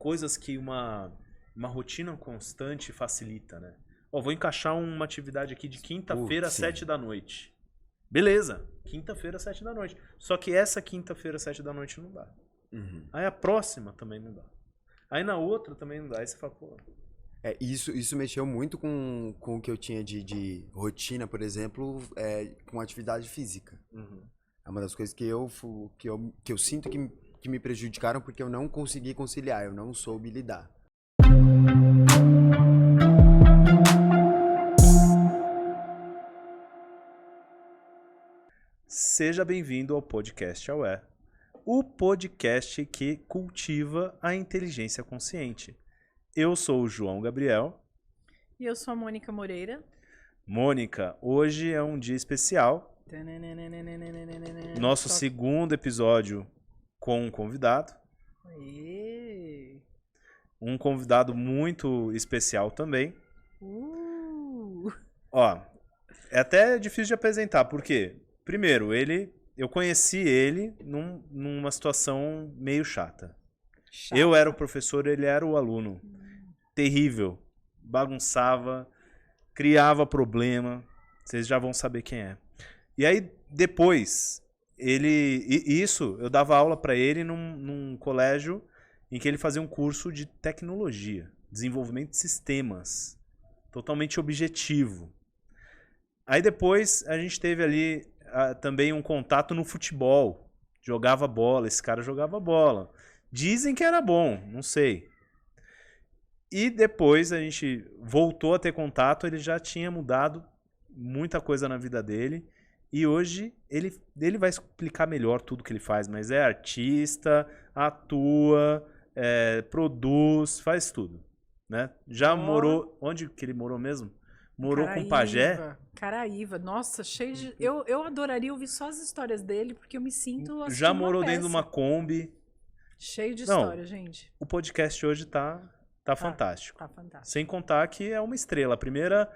coisas que uma rotina constante facilita, né? Ó, vou encaixar uma atividade aqui de quinta-feira às 7 da noite. Beleza, quinta-feira às 7 da noite. Só que essa quinta-feira às 7 da noite não dá. Aí a próxima também não dá. Aí na outra também não dá. Aí você fala, pô... Isso mexeu muito com o que eu tinha de rotina, por exemplo, com atividade física. É uma das coisas que eu sinto que me prejudicaram porque eu não consegui conciliar, eu não soube lidar. Seja bem-vindo ao Podcast Aware, o podcast que cultiva a inteligência consciente. Eu sou o João Gabriel. E eu sou a Mônica Moreira. Mônica, hoje é um dia especial. Nosso segundo episódio com um convidado. Um convidado muito especial também. Ó, é até difícil de apresentar, porque, primeiro, eu conheci ele numa situação meio chata. Eu era o professor, ele era o aluno. Terrível. Bagunçava, criava problema. Vocês já vão saber quem é. E aí, depois, eu dava aula para ele num colégio em que ele fazia um curso de tecnologia, desenvolvimento de sistemas, totalmente objetivo. Aí depois a gente teve ali também um contato no futebol, jogava bola, esse cara jogava bola. Dizem que era bom, não sei. E depois a gente voltou a ter contato, ele já tinha mudado muita coisa na vida dele. E hoje ele vai explicar melhor tudo que ele faz, mas é artista, atua, produz, faz tudo, né? Já morou... Onde que ele morou mesmo? Morou com Pajé. Caraíva, nossa, cheio de... Eu adoraria ouvir só as histórias dele, porque eu me sinto Já morou dentro de uma Kombi. Cheio de história, gente. O podcast hoje tá fantástico. Tá fantástico. Sem contar que é uma estrela. A primeira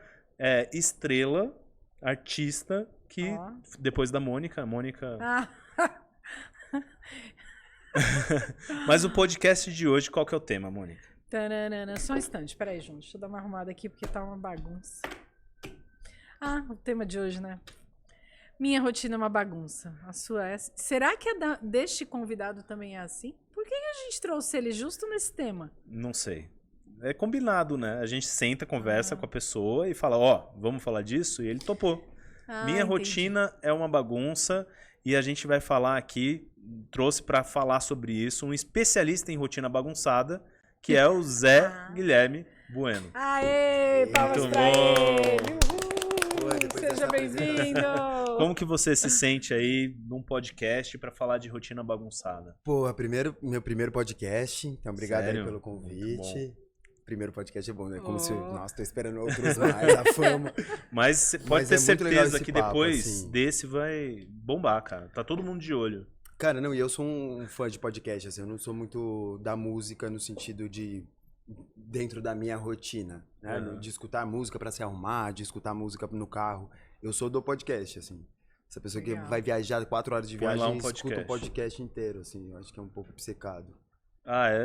estrela, artista, que depois da Mônica. Mas o podcast de hoje, qual que é o tema, Mônica? Só um instante, peraí, João. Deixa eu dar uma arrumada aqui, porque tá uma bagunça. O tema de hoje, né? Minha rotina é uma bagunça. A sua é... Será que deste convidado também é assim? Por que a gente trouxe ele justo nesse tema? Não sei. É combinado, né? A gente senta, conversa com a pessoa e fala, vamos falar disso? E ele topou. Minha rotina é uma bagunça e a gente vai falar aqui, trouxe para falar sobre isso, um especialista em rotina bagunçada, que é o Zé Guilherme Bueno. Aê, palmas pra ele! Seja bem-vindo! Como que você se sente aí num podcast para falar de rotina bagunçada? Pô, meu primeiro podcast, então obrigado aí pelo Muito convite. Primeiro podcast é bom, né? Como se, nossa, tô esperando outros mais, a fama. Mas pode ter certeza que papo, depois assim. desse vai bombar, cara. Tá todo mundo de olho. Cara, não, e eu sou um fã de podcast, assim, eu não sou muito da música no sentido de dentro da minha rotina, né? De escutar música pra se arrumar, de escutar música no carro. Eu sou do podcast, assim. Essa pessoa que vai viajar 4 horas de viagem e escuta o podcast inteiro, assim. Eu acho que é um pouco obcecado.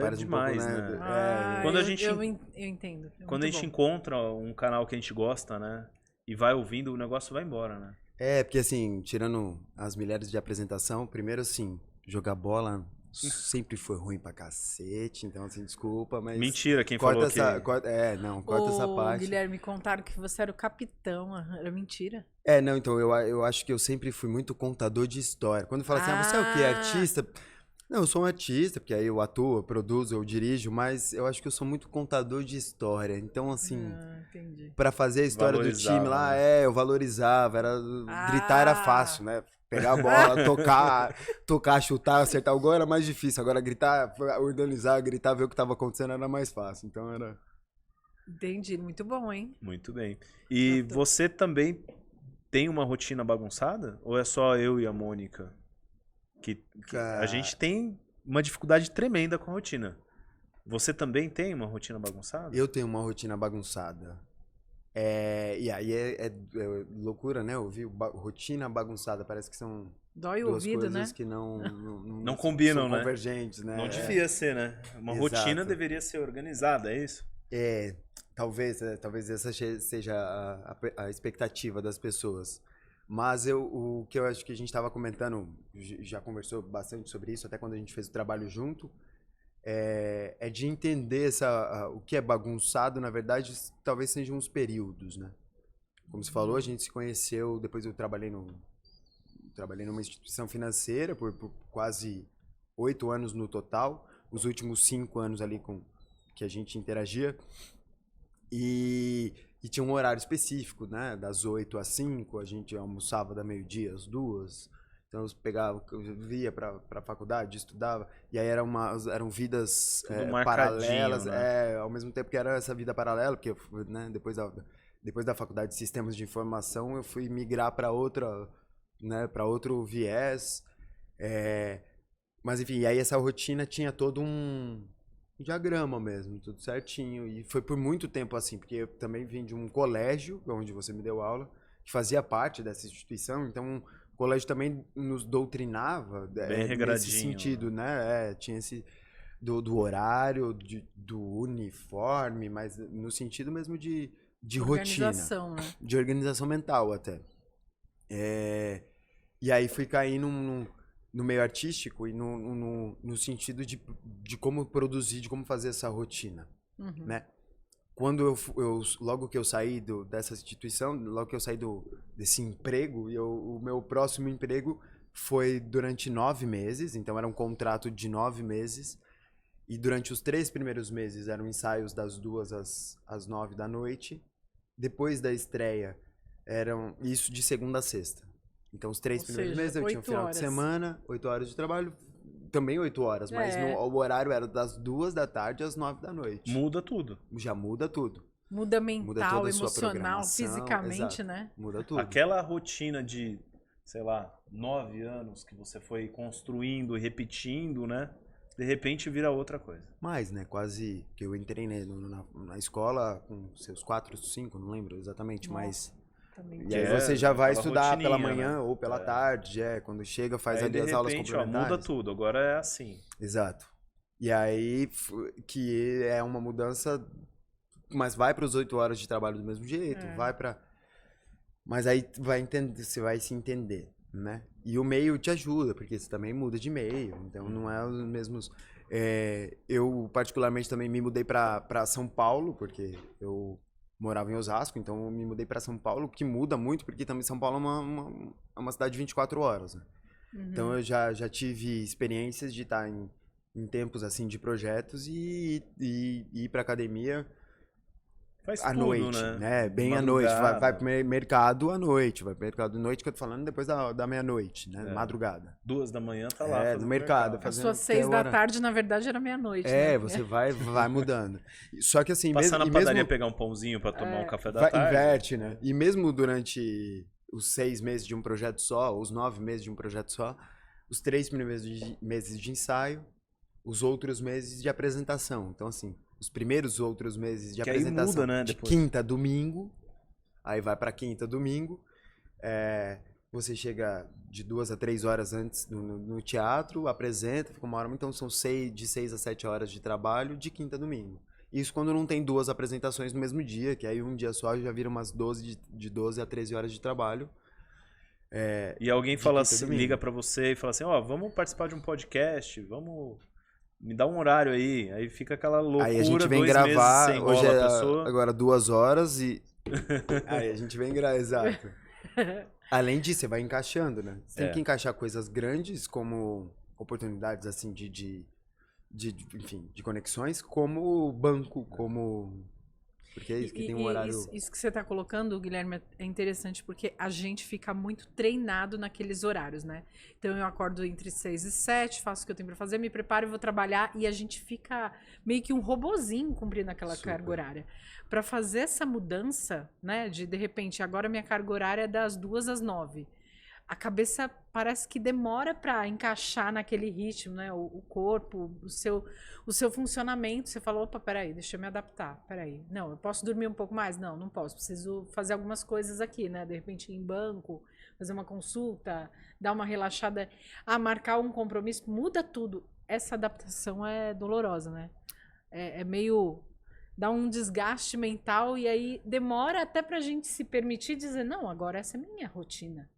Parece demais, um pouco, né? Quando eu entendo. Quando a gente encontra um canal que a gente gosta, né? E vai ouvindo, o negócio vai embora, né? Porque assim, tirando as milhares de apresentação, primeiro assim, jogar bola sempre foi ruim pra cacete, então assim, desculpa, mas... Mentira, quem falou que... corta essa parte. Guilherme, contaram que você era o capitão, era mentira? Não, então, eu acho que eu sempre fui muito contador de história. Quando fala assim, você é o quê? Artista? Não, eu sou um artista, porque aí eu atuo, eu produzo, eu dirijo, mas eu acho que eu sou muito contador de história. Então, assim, pra fazer a história do time lá, eu valorizava, gritar era fácil, né? Pegar a bola, tocar, chutar, acertar o gol era mais difícil. Agora gritar, organizar, gritar, ver o que tava acontecendo era mais fácil. Então era... Entendi, muito bom, hein? Muito bem. E você também tem uma rotina bagunçada? Ou é só eu e a Mônica? Que a gente tem uma dificuldade tremenda com a rotina. Você também tem uma rotina bagunçada? Eu tenho uma rotina bagunçada. E aí é loucura, né? Ouvir rotina bagunçada. Parece que são Dói o duas ouvido, coisas né? que Não combinam, são né? convergentes, né? Não devia ser, né? Uma rotina Exato. deveria ser organizada, é isso? Talvez essa seja a expectativa das pessoas. Mas o que eu acho que a gente estava comentando, já conversou bastante sobre isso, até quando a gente fez o trabalho junto, é de entender o que é bagunçado, na verdade, talvez sejam uns períodos, né? Como você falou, a gente se conheceu, depois eu trabalhei numa instituição financeira por quase 8 anos no total, os últimos 5 anos ali que a gente interagia, e tinha um horário específico, né? Das 8 às 5, a gente almoçava da meio-dia às 2, então eu via pra faculdade, estudava, e aí eram vidas Tudo marcadinho, paralelas, né? ao mesmo tempo que era essa vida paralela, porque né, depois da faculdade de Sistemas de Informação, eu fui migrar para outra, né, para outro viés. Mas enfim, e aí essa rotina tinha todo um diagrama mesmo, tudo certinho. E foi por muito tempo assim, porque eu também vim de um colégio, onde você me deu aula, que fazia parte dessa instituição, então o colégio também nos doutrinava Bem regradinho, nesse sentido, né? Tinha esse do horário, do uniforme, mas no sentido mesmo de rotina. Organização, né? De organização mental até. E aí fui cair no meio artístico e no sentido de como produzir, de como fazer essa rotina, né? Quando logo que eu saí dessa instituição, logo que eu saí desse emprego, o meu próximo emprego foi durante 9 meses, então era um contrato de 9 meses, e durante os 3 primeiros meses eram ensaios das 2 às 9 da noite. Depois da estreia, eram isso de segunda a sexta. Então, os 3 primeiros meses eu tinha um final de semana, 8 horas de trabalho, também 8 horas, mas o horário era das 2 da tarde às 9 da noite. Muda tudo. Já muda tudo. Muda mental, toda a sua emocional, programação, fisicamente, exato. né? Muda tudo. Aquela rotina de, sei lá, 9 anos que você foi construindo e repetindo, né? De repente vira outra coisa. Mais, né? Quase que eu entrei na escola com seus 4, 5, não lembro exatamente, mas... Também. E aí você já vai estudar pela rotininha, manhã né? ou pela tarde, quando chega faz Aí, ali de as aulas repente, complementares. muda tudo, agora é assim. Exato. E aí, que é uma mudança, mas vai para os 8 horas de trabalho do mesmo jeito, vai para... Mas aí você vai se entender, né? E o meio te ajuda, porque você também muda de meio, então não é os mesmos... eu, particularmente, também me mudei para São Paulo, porque eu morava em Osasco, então eu me mudei para São Paulo, que muda muito, porque também São Paulo é uma cidade de 24 horas, né? Então eu já tive experiências de estar em tempos assim de projetos e ir para academia Faz à tudo, noite, né? Bem à noite, vai pro mercado à noite, vai pro mercado à noite, que eu tô falando depois da meia-noite, né? Madrugada. 2 da manhã tá lá no mercado. As suas 6 da tarde, na verdade, era meia-noite, né? Você vai mudando. Só que assim, Passar na mesmo, padaria pegar um pãozinho pra tomar um café da tarde. inverte, né? E mesmo durante os 6 meses de um projeto só, os 9 meses de um projeto só, os 3 primeiros meses de ensaio, os outros meses de apresentação. Então, assim, os primeiros outros meses de Que apresentação aí muda, né, de depois. quinta a domingo, aí vai pra quinta, domingo, você chega de 2 a 3 horas antes no teatro, apresenta, fica uma hora, então são de 6 a 7 horas de trabalho de quinta a domingo. Isso quando não tem 2 apresentações no mesmo dia, que aí um dia só já vira umas 12 a 13 horas de trabalho. E alguém fala assim, liga pra você e fala assim, vamos participar de um podcast, vamos... Me dá um horário aí fica aquela loucura, aí a gente vem 2 gravar, meses sem hoje bola a pessoa. agora 2 horas e... aí a gente vem gravar, exato. Além disso, você vai encaixando, né? Você tem que encaixar coisas grandes, como oportunidades, assim, enfim, de conexões, como banco, como... Porque é isso que tem um horário... Isso que você está colocando, Guilherme, é interessante porque a gente fica muito treinado naqueles horários, né? Então eu acordo entre 6 e 7, faço o que eu tenho para fazer, me preparo e vou trabalhar e a gente fica meio que um robozinho cumprindo aquela carga horária. Para fazer essa mudança, né, de repente, agora minha carga horária é das 2 às 9. a cabeça parece que demora para encaixar naquele ritmo, né? O corpo, o seu funcionamento. Você falou, opa, peraí, deixa eu me adaptar. Peraí. Não, eu posso dormir um pouco mais? Não, não posso. Preciso fazer algumas coisas aqui, né? De repente ir em banco, fazer uma consulta, dar uma relaxada. Marcar um compromisso, muda tudo. Essa adaptação é dolorosa, né? É meio... dá um desgaste mental e aí demora até pra gente se permitir dizer, não, agora essa é a minha rotina.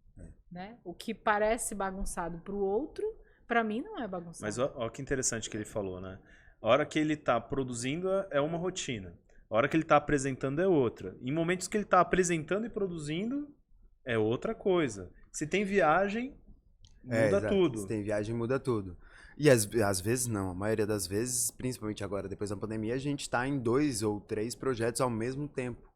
Né? O que parece bagunçado pro outro, pra mim não é bagunçado. Mas ó que interessante que ele falou, né? A hora que ele tá produzindo é uma rotina. A hora que ele tá apresentando é outra. Em momentos que ele tá apresentando e produzindo, é outra coisa. Se tem viagem, muda exato. tudo. Se tem viagem, muda tudo. E às vezes não, a maioria das vezes, principalmente agora, depois da pandemia, a gente tá em 2 ou 3 projetos ao mesmo tempo.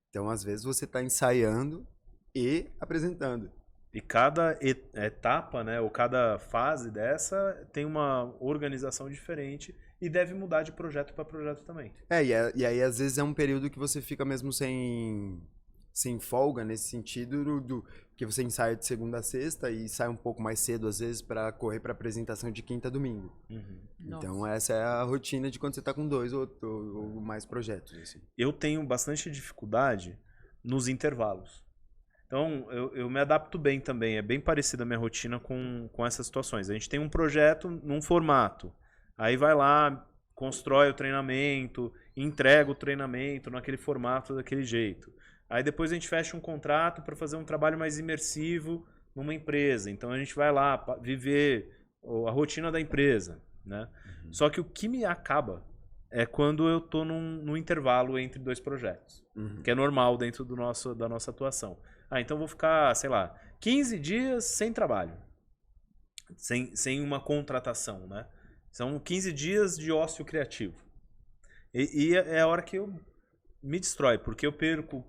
Então, às vezes, você tá ensaiando e apresentando. E cada etapa, né, ou cada fase dessa tem uma organização diferente e deve mudar de projeto para projeto também. E aí às vezes é um período que você fica mesmo sem folga nesse sentido que você ensaia de segunda a sexta e sai um pouco mais cedo às vezes para correr para apresentação de quinta a domingo. Uhum. Então essa é a rotina de quando você tá com 2 ou mais projetos. Assim. Eu tenho bastante dificuldade nos intervalos. Então, eu me adapto bem também. É bem parecida a minha rotina com essas situações. A gente tem um projeto num formato. Aí vai lá, constrói o treinamento, entrega o treinamento naquele formato, daquele jeito. Aí depois a gente fecha um contrato para fazer um trabalho mais imersivo numa empresa. Então, a gente vai lá viver a rotina da empresa. Né? Uhum. Só que o que me acaba é quando eu estou num intervalo entre 2 projetos. Uhum. Que é normal dentro da nossa atuação. Então vou ficar, sei lá, 15 dias sem trabalho. Sem uma contratação, né? São 15 dias de ócio criativo. E é a hora que eu me destrói, porque eu perco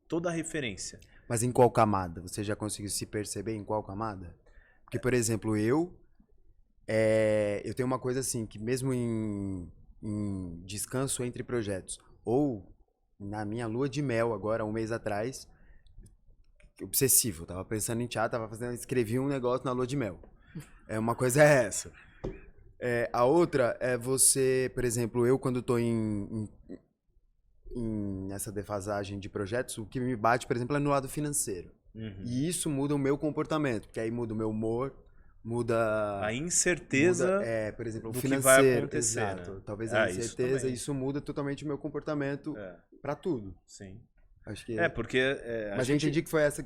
toda a referência. Mas em qual camada? Você já conseguiu se perceber em qual camada? Porque, por exemplo, eu tenho uma coisa assim, que mesmo em descanso entre projetos, ou na minha lua de mel agora, um mês atrás... obsessivo, tava pensando em teatro, escrevi um negócio na lua de mel. Uma coisa é essa. A outra é você, por exemplo, eu quando tô nessa defasagem de projetos, o que me bate, por exemplo, é no lado financeiro. Uhum. E isso muda o meu comportamento, porque aí muda o meu humor, muda... a incerteza por exemplo, do o financeiro. Que vai acontecer, exato. Né? Talvez a incerteza, isso muda totalmente o meu comportamento pra tudo. Sim. Acho que porque... mas eu entendi que foi essa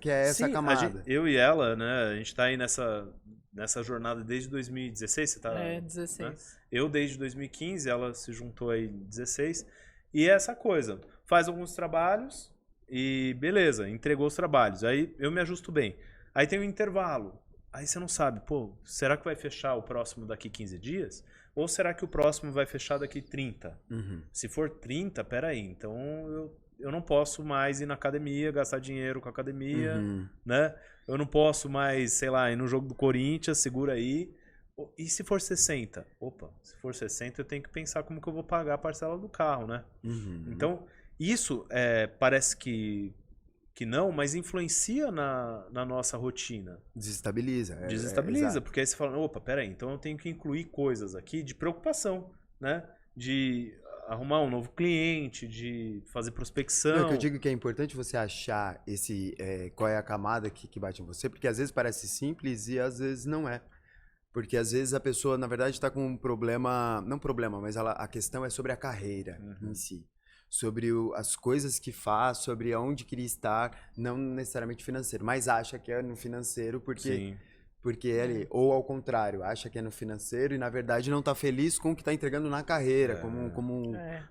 camada. Eu e ela, né, a gente tá aí nessa jornada desde 2016, você tá... 16. Né? Eu desde 2015, ela se juntou aí em 16. E é essa coisa, faz alguns trabalhos e beleza, entregou os trabalhos. Aí eu me ajusto bem. Aí tem um intervalo. Aí você não sabe, será que vai fechar o próximo daqui 15 dias? Ou será que o próximo vai fechar daqui 30? Uhum. Se for 30, peraí, então eu não posso mais ir na academia, gastar dinheiro com a academia, né? Eu não posso mais, sei lá, ir no jogo do Corinthians, segura aí. E se for 60? Opa, se for 60 eu tenho que pensar como que eu vou pagar a parcela do carro, né? Uhum. Então, isso parece que não, mas influencia na nossa rotina. Desestabiliza. Desestabiliza, porque aí você fala, opa, peraí, então eu tenho que incluir coisas aqui de preocupação, né? De arrumar um novo cliente, de fazer prospecção. Não, que eu digo que é importante você achar qual é a camada que bate em você, porque às vezes parece simples e às vezes não é. Porque às vezes a pessoa, na verdade, está com um problema, não problema, mas a questão é sobre a carreira em si. Sobre as coisas que faz, sobre aonde queria estar, não necessariamente financeiro, mas acha que é no financeiro porque ele, ou ao contrário, acha que é no financeiro e na verdade não está feliz com o que está entregando na carreira,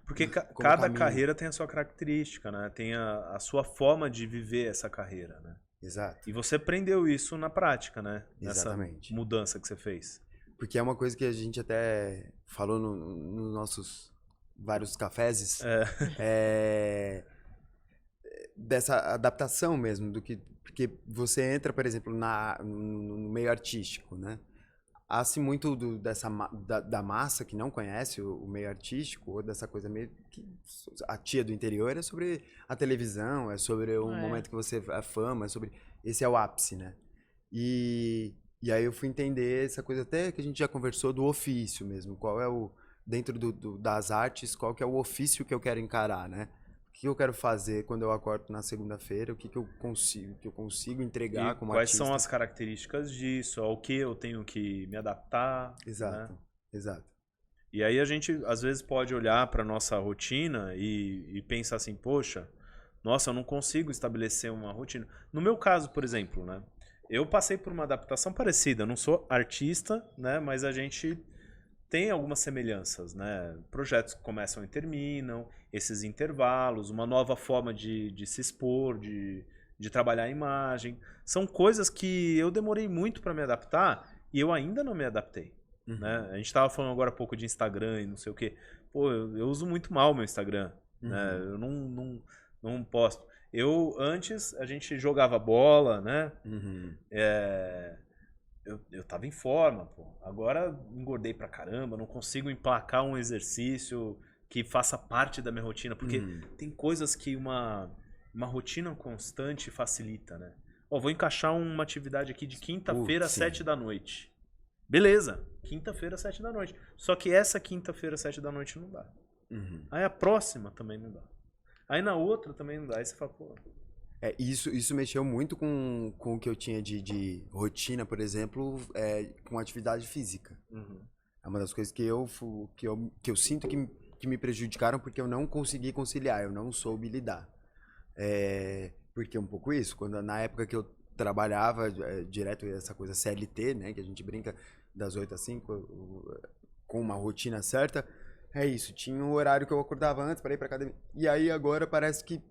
porque cada carreira tem a sua característica, né? Tem a sua forma de viver essa carreira, né? Exato. E você aprendeu isso na prática, né? Exatamente. Nessa mudança que você fez. Porque é uma coisa que a gente até falou nos nossos vários cafés, dessa adaptação mesmo, porque você entra, por exemplo, no meio artístico, né? Há-se muito da massa que não conhece o meio artístico, ou dessa coisa meio que a tia do interior é sobre a televisão, é sobre o momento que você a fama, é sobre esse é o ápice, né? E aí eu fui entender essa coisa até que a gente já conversou do ofício mesmo. Qual é o, dentro das artes, qual que é o ofício que eu quero encarar, né? O que eu quero fazer quando eu acordo na segunda-feira, o que eu consigo entregar E como quais artista. são as características disso, ao que eu tenho que me adaptar. Exato, Né? exato. E aí a gente, às vezes, pode olhar para nossa rotina e pensar assim, poxa, nossa, eu não consigo estabelecer uma rotina. No meu caso, por exemplo, né? Eu passei por uma adaptação parecida. Eu não sou artista, né? Mas a gente tem algumas semelhanças, né? Projetos que começam e terminam, esses intervalos, uma nova forma de se expor, de trabalhar a imagem. São coisas que eu demorei muito para me adaptar e eu ainda não me adaptei. Né? A gente estava falando agora há pouco de Instagram e não sei o quê. Pô, eu uso muito mal o meu Instagram. Né? Eu não posto. Antes, a gente jogava bola, né? Eu tava em forma, pô. Agora engordei pra caramba, não consigo emplacar um exercício que faça parte da minha rotina, porque tem coisas que uma rotina constante facilita, né? Ó, vou encaixar uma atividade aqui de quinta-feira às 7 da noite. Beleza, quinta-feira às 7 da noite. Só que essa quinta-feira às 7 da noite não dá. Aí a próxima também não dá. Aí na outra também não dá. Aí você fala, pô... Isso mexeu muito com o que eu tinha de rotina, por exemplo, com atividade física. É uma das coisas que eu sinto que me prejudicaram porque eu não consegui conciliar, eu não soube lidar. Porque é um pouco isso, na época que eu trabalhava direto essa coisa CLT, né, que a gente brinca das 8 às 5, com uma rotina certa, é isso, tinha um horário que eu acordava antes para ir para academia. E aí agora parece que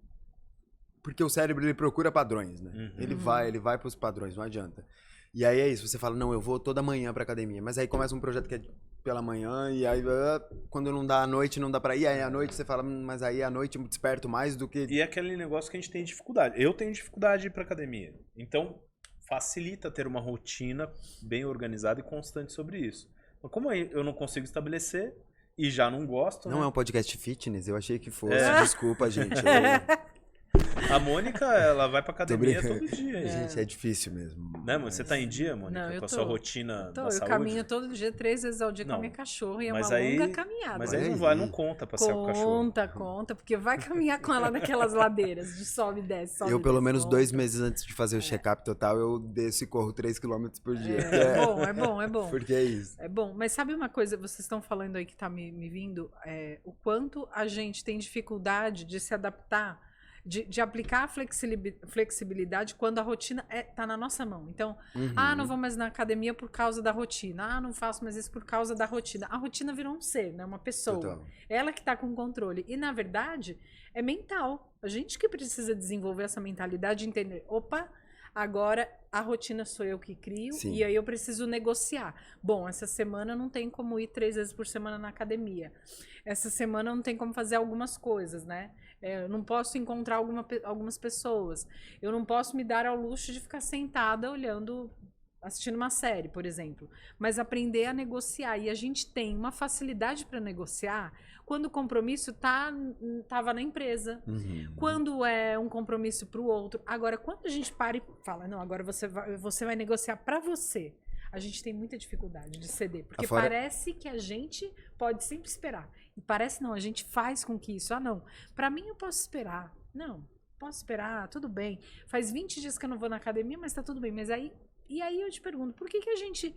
porque o cérebro ele procura padrões, né? Ele vai para os padrões, não adianta. E aí é isso, você fala, não, eu vou toda manhã pra academia, mas aí começa um projeto que é pela manhã e aí quando não dá à noite, não dá pra ir, aí à noite você fala, mas aí à noite eu me desperto mais do que... E é aquele negócio que a gente tem dificuldade. Eu tenho dificuldade de ir pra academia. Então, facilita ter uma rotina bem organizada e constante sobre isso. Mas como eu não consigo estabelecer e já não gosto, Não né? é um podcast fitness, eu achei que fosse, desculpa, gente. A Mônica, ela vai pra academia todo dia. Gente, é difícil mesmo. Né, mano? Você tá em dia, Mônica? Não, eu com a tô. sua rotina da Eu saúde? caminho todo dia, 3 vezes ao dia com a Não, minha cachorra e é uma mas aí- longa caminhada. Mas Olha aí aí. não conta passear com o cachorro. Conta, porque vai caminhar com ela naquelas ladeiras de sobe e desce, sobe Eu, e pelo desce, menos conta. 2 meses antes de fazer o check-up total, eu desço e corro 3 km por dia. É bom. Porque é isso. É bom, mas sabe uma coisa, vocês estão falando aí que tá me vindo, o quanto a gente tem dificuldade de se adaptar, de aplicar a flexibilidade quando a rotina tá na nossa mão. Então, não vou mais na academia por causa da rotina. Não faço mais isso por causa da rotina. A rotina virou um ser, né? Uma pessoa. Total. Ela que tá com controle. E, na verdade, é mental. A gente que precisa desenvolver essa mentalidade de entender, opa, agora a rotina sou eu que crio. Sim. E aí eu preciso negociar. Bom, essa semana não tem como ir 3 vezes por semana na academia. Essa semana não tem como fazer algumas coisas, né? Eu não posso encontrar algumas pessoas. Eu não posso me dar ao luxo de ficar sentada olhando, assistindo uma série, por exemplo. Mas aprender a negociar. E a gente tem uma facilidade para negociar quando o compromisso tava na empresa. Quando é um compromisso para o outro. Agora, quando a gente para e fala, não, agora você vai negociar para você. A gente tem muita dificuldade de ceder. Porque parece que a gente pode sempre esperar. E parece não, a gente faz com que isso. Não, pra mim eu posso esperar. Não, posso esperar, tudo bem. Faz 20 dias que eu não vou na academia, mas tá tudo bem. Mas aí eu te pergunto, por que a gente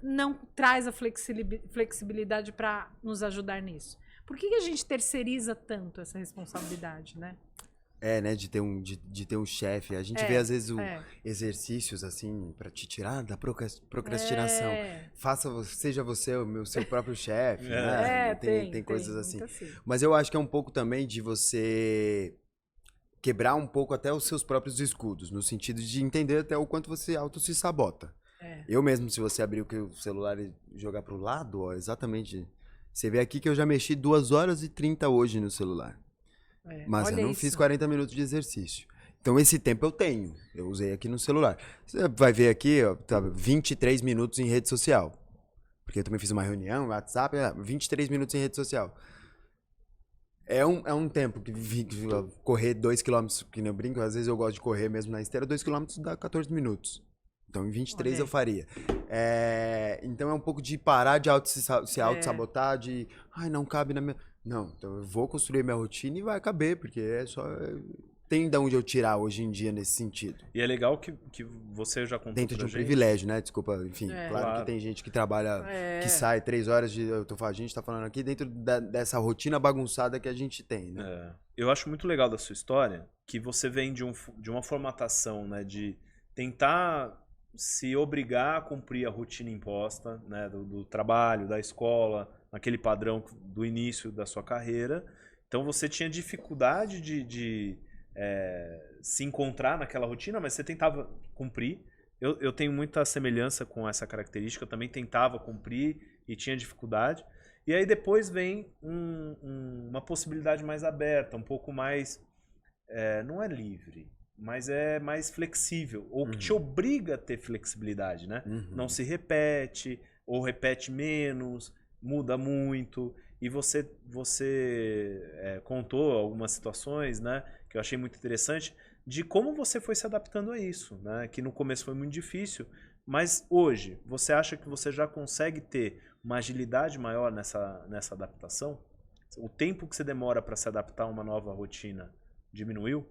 não traz a flexibilidade pra nos ajudar nisso? Por que a gente terceiriza tanto essa responsabilidade, né? Né, de ter um chefe. A gente vê às vezes exercícios assim pra te tirar da procrastinação. Seja você o seu próprio chefe, né? Tem coisas assim. Mas eu acho que é um pouco também de você quebrar um pouco até os seus próprios escudos, no sentido de entender até o quanto você auto se sabota. Eu mesmo, se você abrir o celular e jogar pro lado, ó, exatamente, você vê aqui que eu já mexi 2h30 hoje no celular. Mas eu não fiz 40 minutos de exercício. Então esse tempo eu tenho. Eu usei aqui no celular. Você vai ver aqui, ó, tá 23 minutos em rede social. Porque eu também fiz uma reunião, WhatsApp, 23 minutos em rede social. É um tempo que correr 2 km, que nem eu brinco, às vezes eu gosto de correr mesmo na esteira, 2 km dá 14 minutos. Então, em 23 Olha eu aí. faria. Então, é um pouco de parar de se auto-sabotar, de... Ai, não cabe na minha... Não, então eu vou construir minha rotina e vai caber, porque é só... Tem de onde eu tirar hoje em dia nesse sentido. E é legal que você já contou Dentro de pra um gente. privilégio, né? Desculpa, enfim. É. Claro Claro. que tem gente que trabalha, É. que sai 3 horas de... A gente tá falando aqui dentro dessa rotina bagunçada que a gente tem, né? É. Eu acho muito legal da sua história que você vem de uma formatação, né, de tentar se obrigar a cumprir a rotina imposta, né, do trabalho, da escola, naquele padrão do início da sua carreira. Então você tinha dificuldade de se encontrar naquela rotina, mas você tentava cumprir. Eu tenho muita semelhança com essa característica, eu também tentava cumprir e tinha dificuldade. E aí depois vem uma possibilidade mais aberta, um pouco mais, não é livre, mas é mais flexível, ou que te obriga a ter flexibilidade, né? Não se repete, ou repete menos, muda muito. E você contou algumas situações, né, que eu achei muito interessante, de como você foi se adaptando a isso, né? Que no começo foi muito difícil, mas hoje, você acha que você já consegue ter uma agilidade maior nessa adaptação? O tempo que você demora para se adaptar a uma nova rotina diminuiu?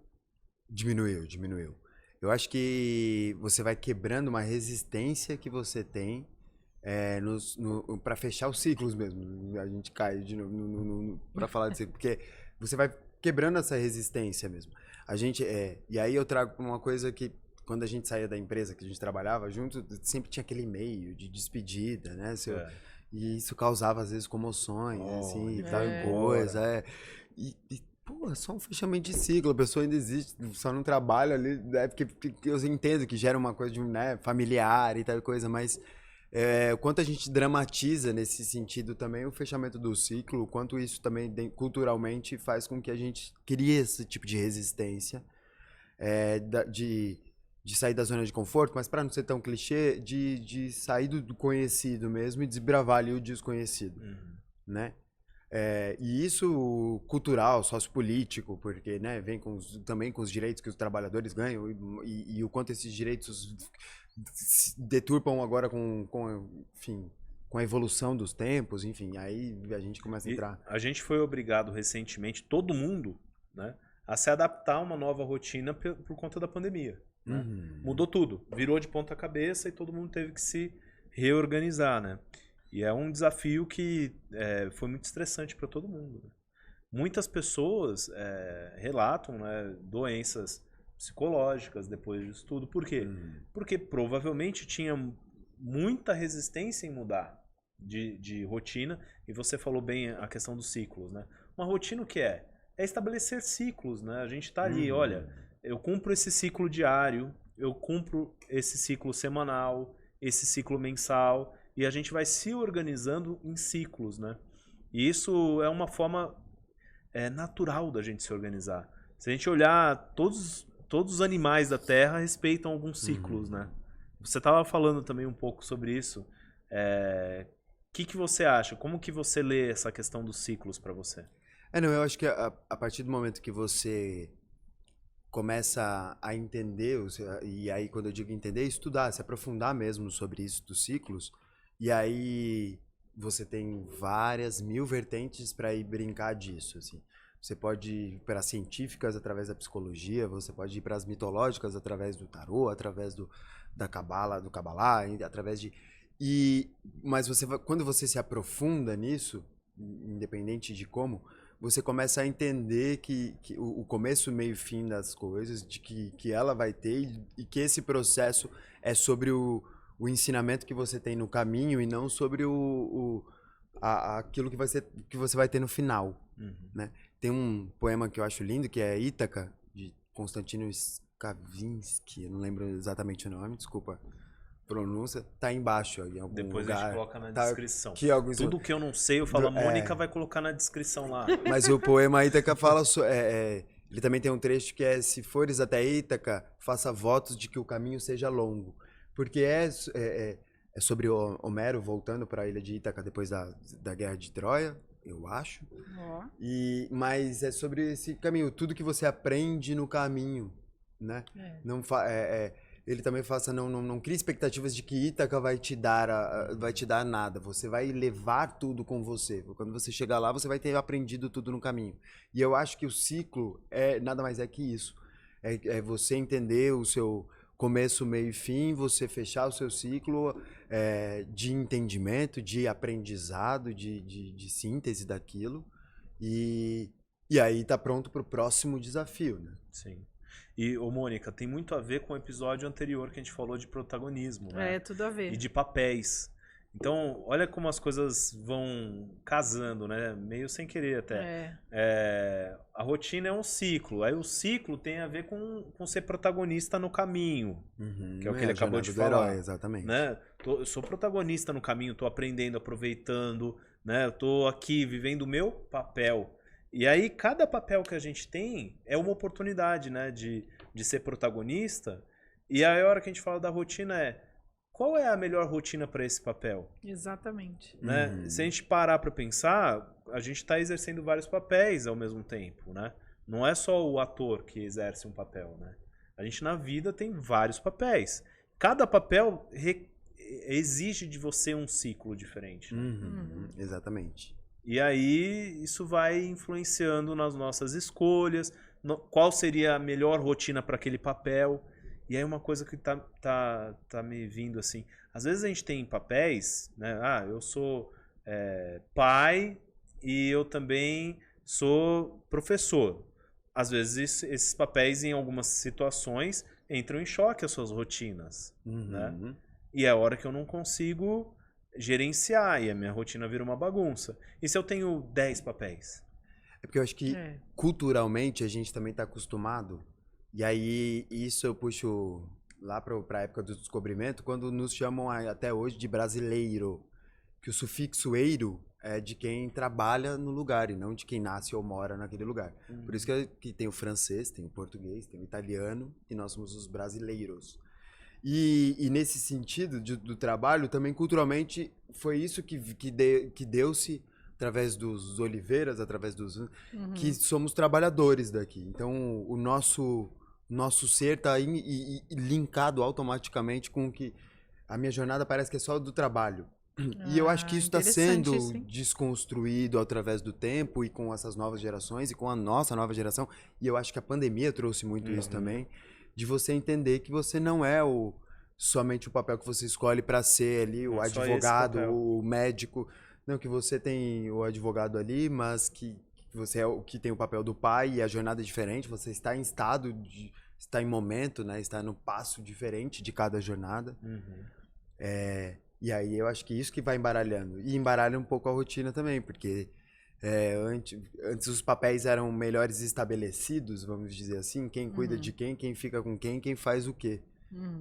Diminuiu. Eu acho que você vai quebrando uma resistência que você tem para fechar os ciclos mesmo. A gente cai de novo para falar de ciclo, porque você vai quebrando essa resistência mesmo. E aí eu trago uma coisa que quando a gente saía da empresa que a gente trabalhava junto, sempre tinha aquele e-mail de despedida, né? E isso causava às vezes comoções, assim, e tal coisa. Pô, é só um fechamento de ciclo, a pessoa ainda existe, só não trabalha ali, porque eu entendo que gera uma coisa de, né, familiar e tal coisa, mas o quanto a gente dramatiza nesse sentido também o fechamento do ciclo, o quanto isso também culturalmente faz com que a gente crie esse tipo de resistência, de sair da zona de conforto, mas para não ser tão clichê, de sair do conhecido mesmo e desbravar ali o desconhecido, né? E isso cultural, sociopolítico, porque, né, vem também com os direitos que os trabalhadores ganham e o quanto esses direitos se deturpam agora enfim, com a evolução dos tempos, enfim, aí a gente começa a entrar. A gente foi obrigado recentemente, todo mundo, né, a se adaptar a uma nova rotina por conta da pandemia. Né? Mudou tudo, virou de ponta cabeça e todo mundo teve que se reorganizar, né? E é um desafio que foi muito estressante para todo mundo. Né? Muitas pessoas relatam, né, doenças psicológicas depois disso tudo. Por quê? Porque provavelmente tinha muita resistência em mudar de rotina. E você falou bem a questão dos ciclos. Né? Uma rotina o que é? É estabelecer ciclos. Né? A gente está ali, olha, eu cumpro esse ciclo diário, eu cumpro esse ciclo semanal, esse ciclo mensal... E a gente vai se organizando em ciclos, né? E isso é uma forma natural da gente se organizar. Se a gente olhar, todos os animais da Terra respeitam alguns ciclos, né? Você estava falando também um pouco sobre isso. O que você acha? Como que você lê essa questão dos ciclos para você? Não, eu acho que a partir do momento que você começa a entender, e aí quando eu digo entender, estudar, se aprofundar mesmo sobre isso dos ciclos, e aí você tem várias mil vertentes para ir brincar disso, assim. Você pode ir para as científicas através da psicologia, você pode ir para as mitológicas através do tarô, através da cabala, do cabalá, através de... Mas quando você se aprofunda nisso, independente de como, você começa a entender que o começo, meio e fim das coisas, de que ela vai ter e que esse processo é sobre o ensinamento que você tem no caminho e não sobre aquilo que você vai ter no final, né? Tem um poema que eu acho lindo, que é Ítaca, de Constantino Skavinsky, eu não lembro exatamente o nome, desculpa a pronúncia, tá embaixo em algum Depois lugar. a gente coloca na descrição. Tudo Tudo que eu não sei, eu falo, a Mônica vai colocar na descrição lá. Mas o poema Ítaca fala... ele também tem um trecho que é: se fores até Ítaca, faça votos de que o caminho seja longo. Porque é sobre Homero voltando para a ilha de Ítaca depois da Guerra de Troia, eu acho. Mas é sobre esse caminho, tudo que você aprende no caminho, né? ele também faça, não crie expectativas de que Ítaca vai te dar nada. Você vai levar tudo com você. Quando você chegar lá, você vai ter aprendido tudo no caminho. E eu acho que o ciclo nada mais é que isso. É você entender o seu começo, meio e fim, você fechar o seu ciclo de entendimento, de aprendizado, de síntese daquilo. E aí tá pronto pro próximo desafio, né? Sim. E, ô Mônica, tem muito a ver com o episódio anterior que a gente falou de protagonismo, né? É, tudo a ver. E de papéis. Então, olha como as coisas vão casando, né? Meio sem querer até. A rotina é um ciclo. Aí o ciclo tem a ver com ser protagonista no caminho, que é o que ele acabou de falar. Herói, exatamente. Né? Eu sou protagonista no caminho, tô aprendendo, aproveitando, né? Eu tô aqui vivendo o meu papel. E aí, cada papel que a gente tem é uma oportunidade, né, de ser protagonista. E aí, a hora que a gente fala da rotina qual é a melhor rotina para esse papel? Exatamente. Né? Se a gente parar para pensar, a gente está exercendo vários papéis ao mesmo tempo, né? Não é só o ator que exerce um papel, né? A gente na vida tem vários papéis. Cada papel exige de você um ciclo diferente. Né? Exatamente. E aí isso vai influenciando nas nossas escolhas, qual seria a melhor rotina para aquele papel. E aí uma coisa que tá me vindo assim, às vezes a gente tem papéis, né? Ah, eu sou pai e eu também sou professor. Às vezes esses papéis em algumas situações entram em choque as suas rotinas, né? E é a hora que eu não consigo gerenciar e a minha rotina vira uma bagunça. E se eu tenho 10 papéis? É porque eu acho que culturalmente a gente também está acostumado, e aí isso eu puxo lá para a época do descobrimento, quando nos chamam até hoje de brasileiro, que o sufixo eiro é de quem trabalha no lugar e não de quem nasce ou mora naquele lugar. Por isso que tem o francês, tem o português, tem o italiano e nós somos os brasileiros. E nesse sentido do trabalho, também culturalmente foi isso que deu-se através dos Oliveiras, através dos... que somos trabalhadores daqui. Então, o nosso ser está linkado automaticamente com que a minha jornada parece que é só do trabalho. E eu acho que isso está sendo desconstruído através do tempo e com essas novas gerações e com a nossa nova geração. E eu acho que a pandemia trouxe muito isso também. De você entender que você não é somente o papel que você escolhe para ser ali o advogado, o médico. Não, que você tem o advogado ali, mas que você é o que tem o papel do pai e a jornada é diferente. Você está em estado, está em momento, né? Está no passo diferente de cada jornada. E aí eu acho que isso que vai embaralhando. E embaralha um pouco a rotina também, porque... antes os papéis eram melhores estabelecidos, vamos dizer assim, quem cuida de quem fica com quem faz o quê.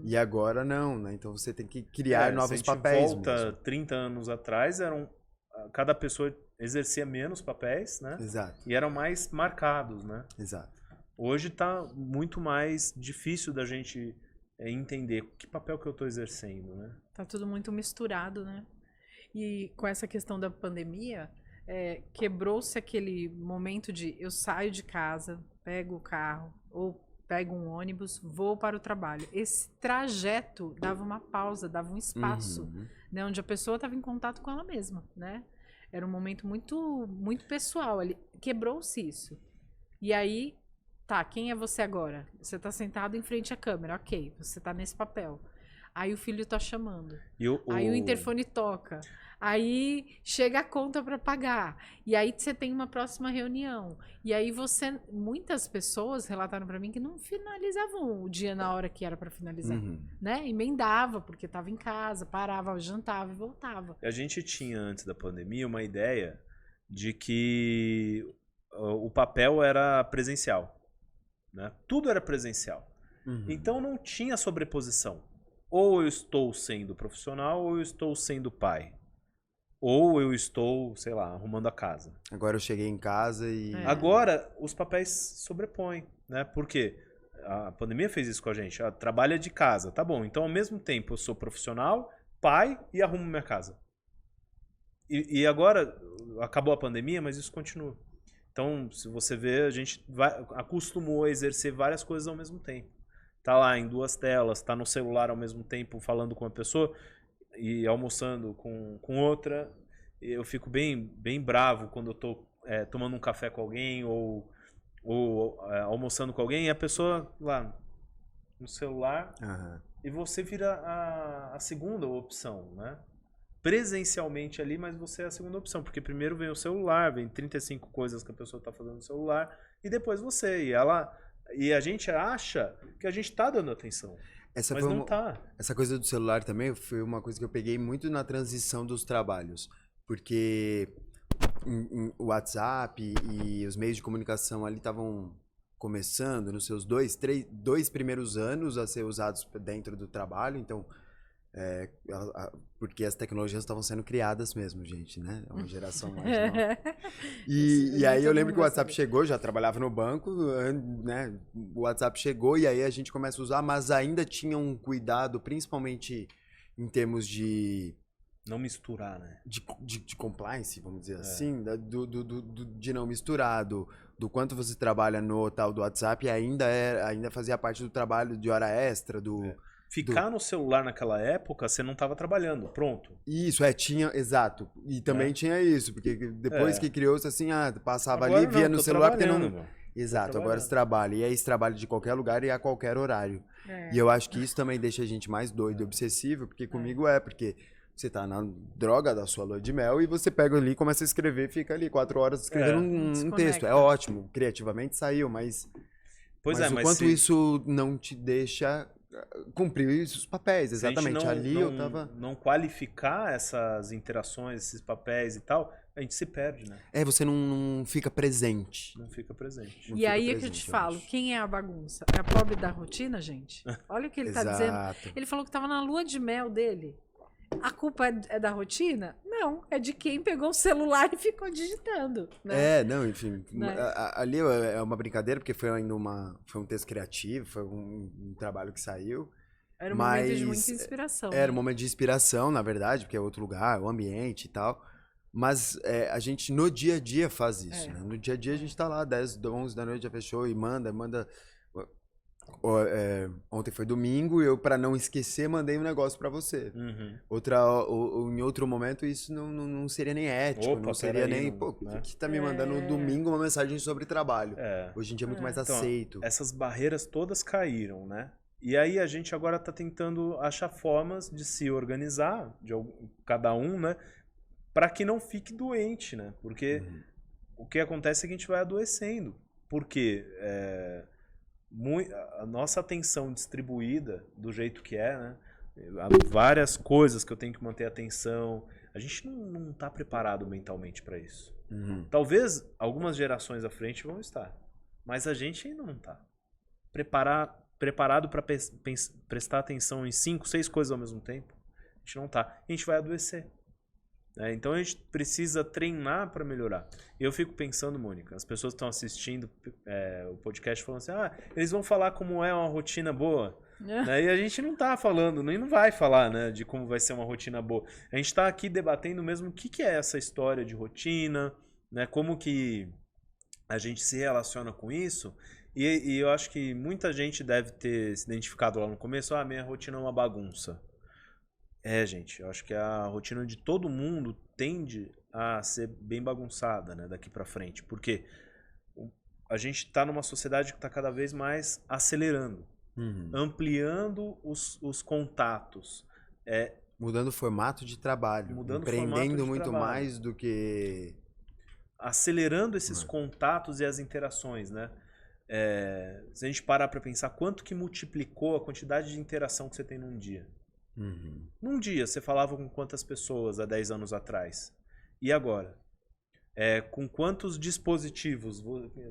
E agora não, né? Então você tem que criar novos papéis. Se a gente volta 30 anos atrás, cada pessoa exercia menos papéis, né? Exato. E eram mais marcados, né? Exato. Hoje está muito mais difícil da gente entender que papel que eu estou exercendo, né? Tá tudo muito misturado, né? E com essa questão da pandemia... quebrou-se aquele momento de eu saio de casa, pego o carro ou pego um ônibus, vou para o trabalho. Esse trajeto dava uma pausa, dava um espaço, né, onde a pessoa estava em contato com ela mesma, né? Era um momento muito, muito pessoal ali. Quebrou-se isso. E aí, tá, quem é você agora? Você está sentado em frente à câmera, ok, você está nesse papel. Aí o filho tá chamando. Aí o interfone toca. Aí chega a conta para pagar. E aí você tem uma próxima reunião. E aí muitas pessoas relataram para mim que não finalizavam o dia na hora que era para finalizar, né? Emendava porque estava em casa, parava, jantava e voltava. A gente tinha antes da pandemia uma ideia de que o papel era presencial, né? Tudo era presencial. Então não tinha sobreposição. Ou eu estou sendo profissional ou eu estou sendo pai. Ou eu estou, sei lá, arrumando a casa. Agora eu cheguei em casa e... Agora os papéis sobrepõem, né? Por quê? A pandemia fez isso com a gente. Trabalha de casa, tá bom. Então ao mesmo tempo eu sou profissional, pai e arrumo minha casa. E agora acabou a pandemia, mas isso continua. Então, se você vê, a gente acostumou a exercer várias coisas ao mesmo tempo. tá lá em 2 telas, tá no celular ao mesmo tempo falando com uma pessoa e almoçando com outra. Eu fico bem bravo quando eu tô tomando um café com alguém ou almoçando com alguém e a pessoa lá no celular e você vira a segunda opção, né? Presencialmente ali, mas você é a segunda opção, porque primeiro vem o celular, vem 35 coisas que a pessoa tá fazendo no celular e depois você. E a gente acha que a gente tá dando atenção. Mas não tá. Essa coisa do celular também foi uma coisa que eu peguei muito na transição dos trabalhos. Porque o WhatsApp e os meios de comunicação ali estavam começando nos seus 2 primeiros anos a ser usados dentro do trabalho. Então, porque as tecnologias estavam sendo criadas mesmo, gente, né? É uma geração mais nova. E aí eu lembro que o WhatsApp chegou, já trabalhava no banco, né? O WhatsApp chegou e aí a gente começa a usar, mas ainda tinha um cuidado, principalmente em termos de... Não misturar, né? De compliance, vamos dizer assim, de não misturar, do quanto você trabalha no tal do WhatsApp, ainda fazia parte do trabalho de hora extra, Ficar no celular naquela época, você não estava trabalhando, pronto. Isso, tinha, exato. E também tinha isso, porque depois que criou-se assim, passava Agora ali, via no celular, porque não... meu. Exato, agora você trabalha. E aí você trabalha de qualquer lugar e a qualquer horário. E eu acho que isso também deixa a gente mais doido e obsessivo, porque comigo porque você tá na droga da sua lua de mel e você pega ali, começa a escrever, fica ali 4 horas escrevendo um texto. É ótimo, criativamente saiu, mas... Mas o quanto isso não te deixa... cumprir os papéis, exatamente. Não qualificar essas interações, esses papéis e tal, a gente se perde, né? Você não fica presente. Não fica presente. E aí é que eu te falo, quem é a bagunça? É a pobre da rotina, gente? Olha o que ele tá dizendo. Ele falou que tava na lua de mel dele. A culpa é da rotina? Não, é de quem pegou o celular e ficou digitando. Né? Enfim. Né? Ali é uma brincadeira, porque foi ainda foi um texto criativo, foi um trabalho que saiu. Era um momento de muita inspiração. Era um momento de inspiração, na verdade, porque é outro lugar, o ambiente e tal. Mas a gente no dia a dia faz isso. Né? No dia a dia a gente tá lá, 10, 11 da noite já fechou e manda. Ontem foi domingo e eu, pra não esquecer, mandei um negócio pra você. Em outro momento isso não seria nem ético, não seria nem... que tá me mandando no domingo uma mensagem sobre trabalho. Hoje em dia é muito mais aceito. Essas barreiras todas caíram, né? E aí a gente agora tá tentando achar formas de se organizar, cada um, né? Pra que não fique doente, né? Porque o que acontece é que a gente vai adoecendo. Por quê? A nossa atenção distribuída do jeito que né? Há várias coisas que eu tenho que manter atenção. A gente não está preparado mentalmente para isso. Talvez algumas gerações à frente vão estar, mas a gente ainda não está preparado para prestar atenção em 5, 6 coisas ao mesmo tempo. A gente não está. A gente vai adoecer. Então a gente precisa treinar para melhorar. E eu fico pensando, Mônica, as pessoas estão assistindo o podcast falando assim, eles vão falar como é uma rotina boa. E a gente não tá falando, nem não vai falar, né, de como vai ser uma rotina boa. A gente está aqui debatendo mesmo o que é essa história de rotina, né, como que a gente se relaciona com isso. E eu acho que muita gente deve ter se identificado lá no começo, minha rotina é uma bagunça. Gente, eu acho que a rotina de todo mundo tende a ser bem bagunçada, né, daqui pra frente. Porque a gente tá numa sociedade que tá cada vez mais acelerando, ampliando os contatos. Mudando o formato de trabalho, empreendendo muito mais do que... Acelerando esses contatos e as interações, né? Se a gente parar pra pensar quanto que multiplicou a quantidade de interação que você tem num dia. Num dia, você falava com quantas pessoas há 10 anos atrás? E agora? Com quantos dispositivos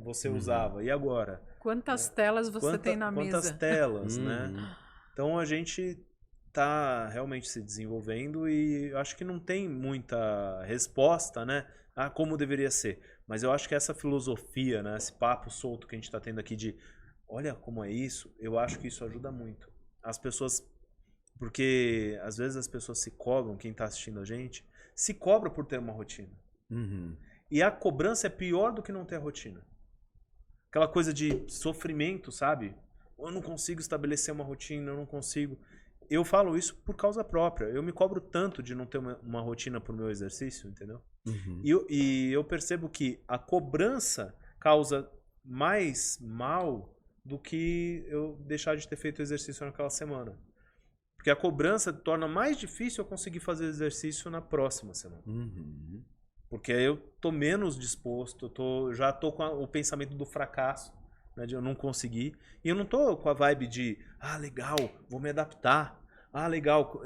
você usava? E agora? Quantas telas você tem na mesa? Quantas telas, né? Então a gente está realmente se desenvolvendo e acho que não tem muita resposta, né? Como deveria ser. Mas eu acho que essa filosofia, né? Esse papo solto que a gente está tendo aqui de olha como é isso, eu acho que isso ajuda muito. As pessoas... Porque às vezes as pessoas se cobram, quem está assistindo a gente, se cobra por ter uma rotina. E a cobrança é pior do que não ter a rotina. Aquela coisa de sofrimento, sabe? eu não consigo estabelecer uma rotina, eu não consigo. Eu falo isso por causa própria. Eu me cobro tanto de não ter uma rotina pro meu exercício, entendeu? Uhum. E eu percebo que a cobrança causa mais mal do que eu deixar de ter feito exercício naquela semana. Porque a cobrança torna mais difícil eu conseguir fazer exercício na próxima semana. Uhum. Porque aí eu tô menos disposto, já tô com o pensamento do fracasso, né, de eu não conseguir. E eu não tô com a vibe de, legal, vou me adaptar. Legal,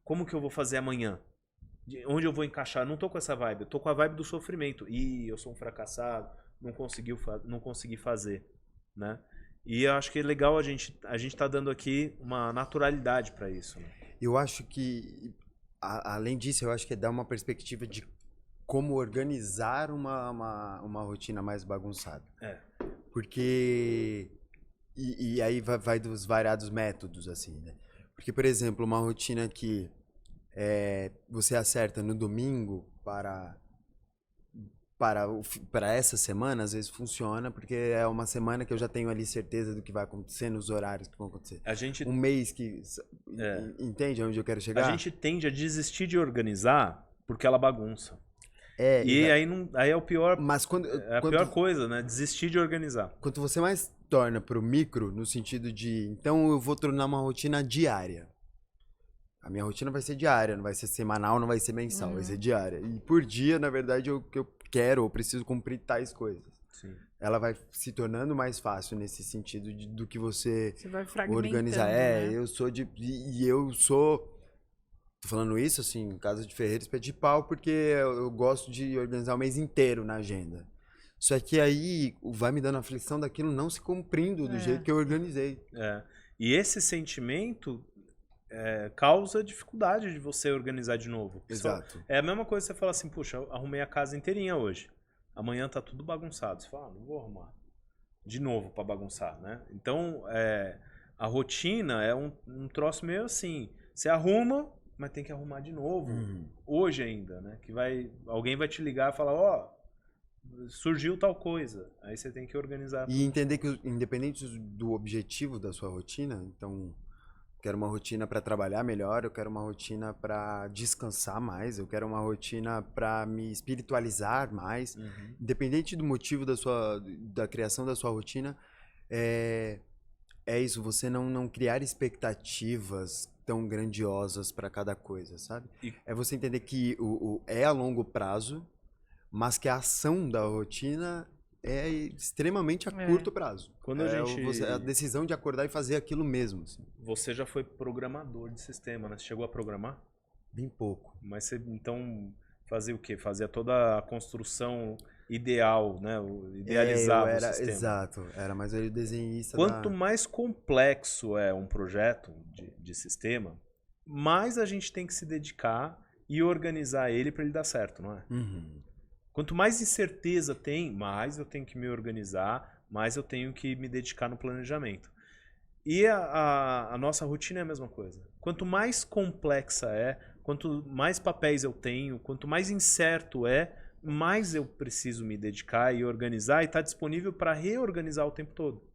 como que eu vou fazer amanhã? Onde eu vou encaixar? Eu não tô com essa vibe, eu tô com a vibe do sofrimento. Eu sou um fracassado, não consegui fazer, né? E eu acho que é legal a gente tá dando aqui uma naturalidade para isso, né? Eu acho que, além disso, eu acho que dá uma perspectiva de como organizar uma rotina mais bagunçada. Porque... E aí vai dos variados métodos, assim, né? Porque, por exemplo, uma rotina que você acerta no domingo para essa semana, às vezes funciona, porque é uma semana que eu já tenho ali certeza do que vai acontecer, nos horários que vão acontecer. Um mês que... Entende onde eu quero chegar? A gente tende a desistir de organizar porque ela bagunça. E aí é o pior. Mas a pior coisa, né? Desistir de organizar. Quanto você mais torna pro micro, no sentido de, então eu vou tornar uma rotina diária. A minha rotina vai ser diária, não vai ser semanal, não vai ser mensal, vai ser diária. E por dia, na verdade, eu quero ou preciso cumprir tais coisas. Sim. Ela vai se tornando mais fácil nesse sentido do que você vai organizar. Né? Eu sou e eu sou... Tô falando isso, assim, casa de ferreiro, espé de pau, porque eu gosto de organizar o mês inteiro na agenda. Só que aí vai me dando a aflição daquilo não se cumprindo do jeito que eu organizei. E esse sentimento causa dificuldade de você organizar de novo. Exato. É a mesma coisa que você fala assim, puxa, eu arrumei a casa inteirinha hoje. Amanhã tá tudo bagunçado. Você fala, não vou arrumar de novo pra bagunçar, né? Então, a rotina é um troço meio assim. Você arruma, mas tem que arrumar de novo. Hoje ainda, né? Que alguém vai te ligar e falar, surgiu tal coisa. Aí você tem que organizar. E entender que, independente do objetivo da sua rotina, então, quero uma rotina para trabalhar melhor, eu quero uma rotina para descansar mais, eu quero uma rotina para me espiritualizar mais. Independente do motivo da criação da sua rotina, é isso, você não criar expectativas tão grandiosas para cada coisa, sabe? É você entender que é a longo prazo, mas que a ação da rotina é extremamente a curto prazo. Quando a decisão de acordar e fazer aquilo mesmo. Assim. Você já foi programador de sistema, né? Você chegou a programar? Bem pouco. Mas você, então, fazia o quê? Fazia toda a construção ideal, né? Idealizava o sistema. Exato. Era mais o desenhista. Quanto mais complexo é um projeto de sistema, mais a gente tem que se dedicar e organizar ele para ele dar certo, não é? Quanto mais incerteza tem, mais eu tenho que me organizar, mais eu tenho que me dedicar no planejamento. E a nossa rotina é a mesma coisa. Quanto mais complexa quanto mais papéis eu tenho, quanto mais incerto mais eu preciso me dedicar e organizar e estar disponível para reorganizar o tempo todo.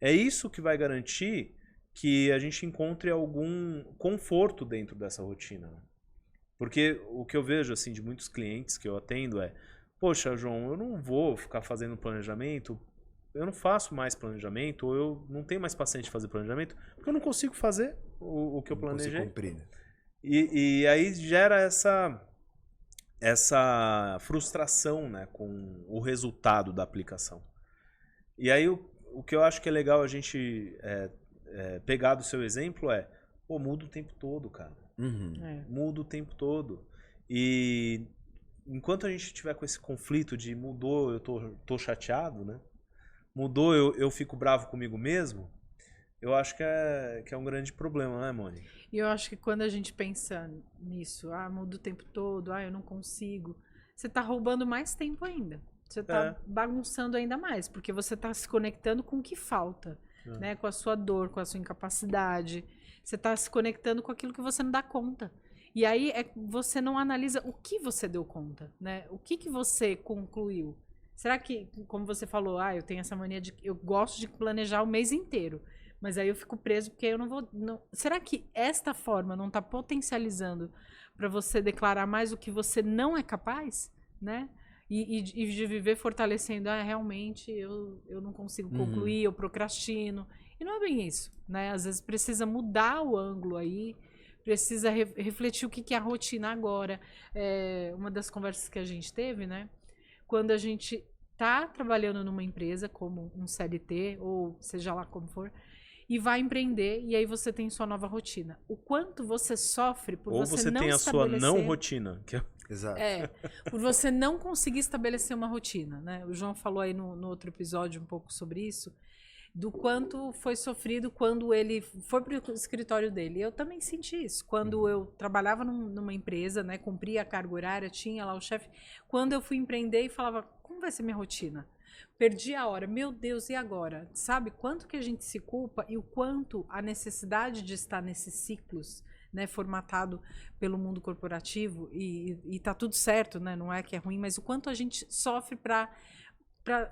É isso que vai garantir que a gente encontre algum conforto dentro dessa rotina. Porque o que eu vejo assim de muitos clientes que eu atendo poxa, João, eu não vou ficar fazendo planejamento, eu não faço mais planejamento, ou eu não tenho mais paciência de fazer planejamento, porque eu não consigo fazer o que eu planejei. Não consigo cumprir, né? E aí gera essa frustração, né, com o resultado da aplicação. E aí o que eu acho que é legal a gente pegar do seu exemplo muda o tempo todo, cara. Muda o tempo todo. E enquanto a gente estiver com esse conflito de mudou, eu tô chateado, né? Mudou, eu fico bravo comigo mesmo, eu acho que é um grande problema, né, Moni? E eu acho que quando a gente pensa nisso, muda o tempo todo, eu não consigo, você tá roubando mais tempo ainda. Você tá bagunçando ainda mais, porque você tá se conectando com o que falta, né? Com a sua dor, com a sua incapacidade. Você tá se conectando com aquilo que você não dá conta. E aí você não analisa o que você deu conta, né? O que você concluiu. Será que, como você falou, eu tenho essa mania eu gosto de planejar o mês inteiro. Mas aí eu fico preso porque eu não vou. Será que esta forma não está potencializando para você declarar mais o que você não é capaz, né? E de viver fortalecendo, realmente eu não consigo concluir, eu procrastino. E não é bem isso, né? Às vezes precisa mudar o ângulo aí, precisa refletir o que é a rotina agora. Uma das conversas que a gente teve, né? Quando a gente está trabalhando numa empresa, como um CLT, ou seja lá como for, e vai empreender, e aí você tem sua nova rotina. O quanto você sofre por Ou você você não tem a sua estabelecer... não rotina. Que é... Exato. por você não conseguir estabelecer uma rotina, né? O João falou aí no outro episódio um pouco sobre isso, do quanto foi sofrido quando ele foi para o escritório dele. Eu também senti isso. Quando eu trabalhava numa empresa, né, cumpria a carga horária, tinha lá o chefe. Quando eu fui empreender e falava, como vai ser minha rotina? Perdi a hora. Meu Deus, e agora? Sabe quanto que a gente se culpa e o quanto a necessidade de estar nesses ciclos, né, formatado pelo mundo corporativo, e tá tudo certo, né? Não é que é ruim, mas o quanto a gente sofre para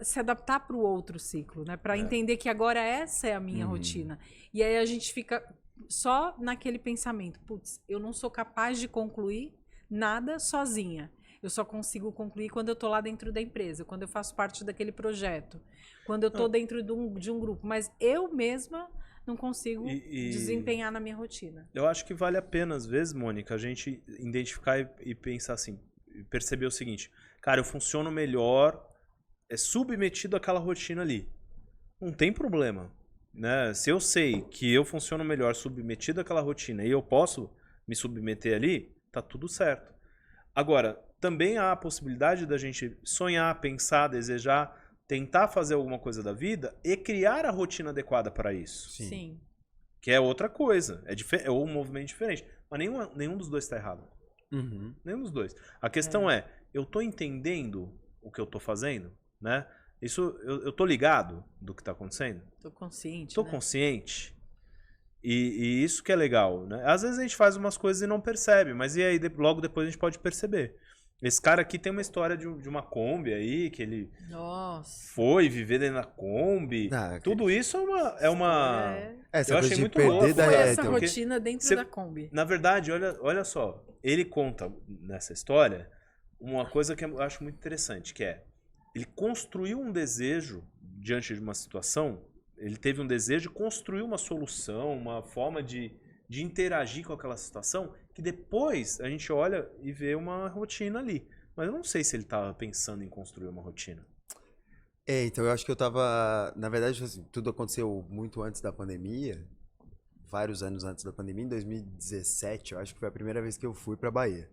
se adaptar para o outro ciclo, né? Para entender que agora essa é a minha rotina. E aí a gente fica só naquele pensamento, putz, eu não sou capaz de concluir nada sozinha. Eu só consigo concluir quando eu estou lá dentro da empresa, quando eu faço parte daquele projeto, quando eu estou dentro de um grupo. Mas eu mesma não consigo desempenhar na minha rotina. Eu acho que vale a pena, às vezes, Mônica, a gente identificar e pensar assim, perceber o seguinte, cara, eu funciono melhor submetido àquela rotina ali. Não tem problema, né? Se eu sei que eu funciono melhor submetido àquela rotina e eu posso me submeter ali, tá tudo certo. Agora, também há a possibilidade da gente sonhar, pensar, desejar, tentar fazer alguma coisa da vida e criar a rotina adequada para isso. Sim. Que é outra coisa. É um movimento diferente. Mas nenhum dos dois está errado. Nenhum dos dois. A questão é, eu tô entendendo o que eu tô fazendo, né? Isso, eu tô ligado do que tá acontecendo? Tô consciente, Tô né? consciente. E isso que é legal, né? Às vezes a gente faz umas coisas e não percebe, mas e aí logo depois a gente pode perceber. Esse cara aqui tem uma história de uma Kombi aí, que ele foi viver dentro da Kombi. Tudo isso é uma... Essa eu coisa achei de muito perder louco. Foi essa porque rotina dentro da Kombi. Na verdade, olha só, ele conta nessa história uma coisa que eu acho muito interessante, que é, ele construiu um desejo diante de uma situação, ele teve um desejo de construir uma solução, uma forma de interagir com aquela situação, que depois a gente olha e vê uma rotina ali. Mas eu não sei se ele estava pensando em construir uma rotina. Então eu acho que eu tava... Na verdade, assim, tudo aconteceu muito antes da pandemia, vários anos antes da pandemia, em 2017, eu acho que foi a primeira vez que eu fui pra Bahia.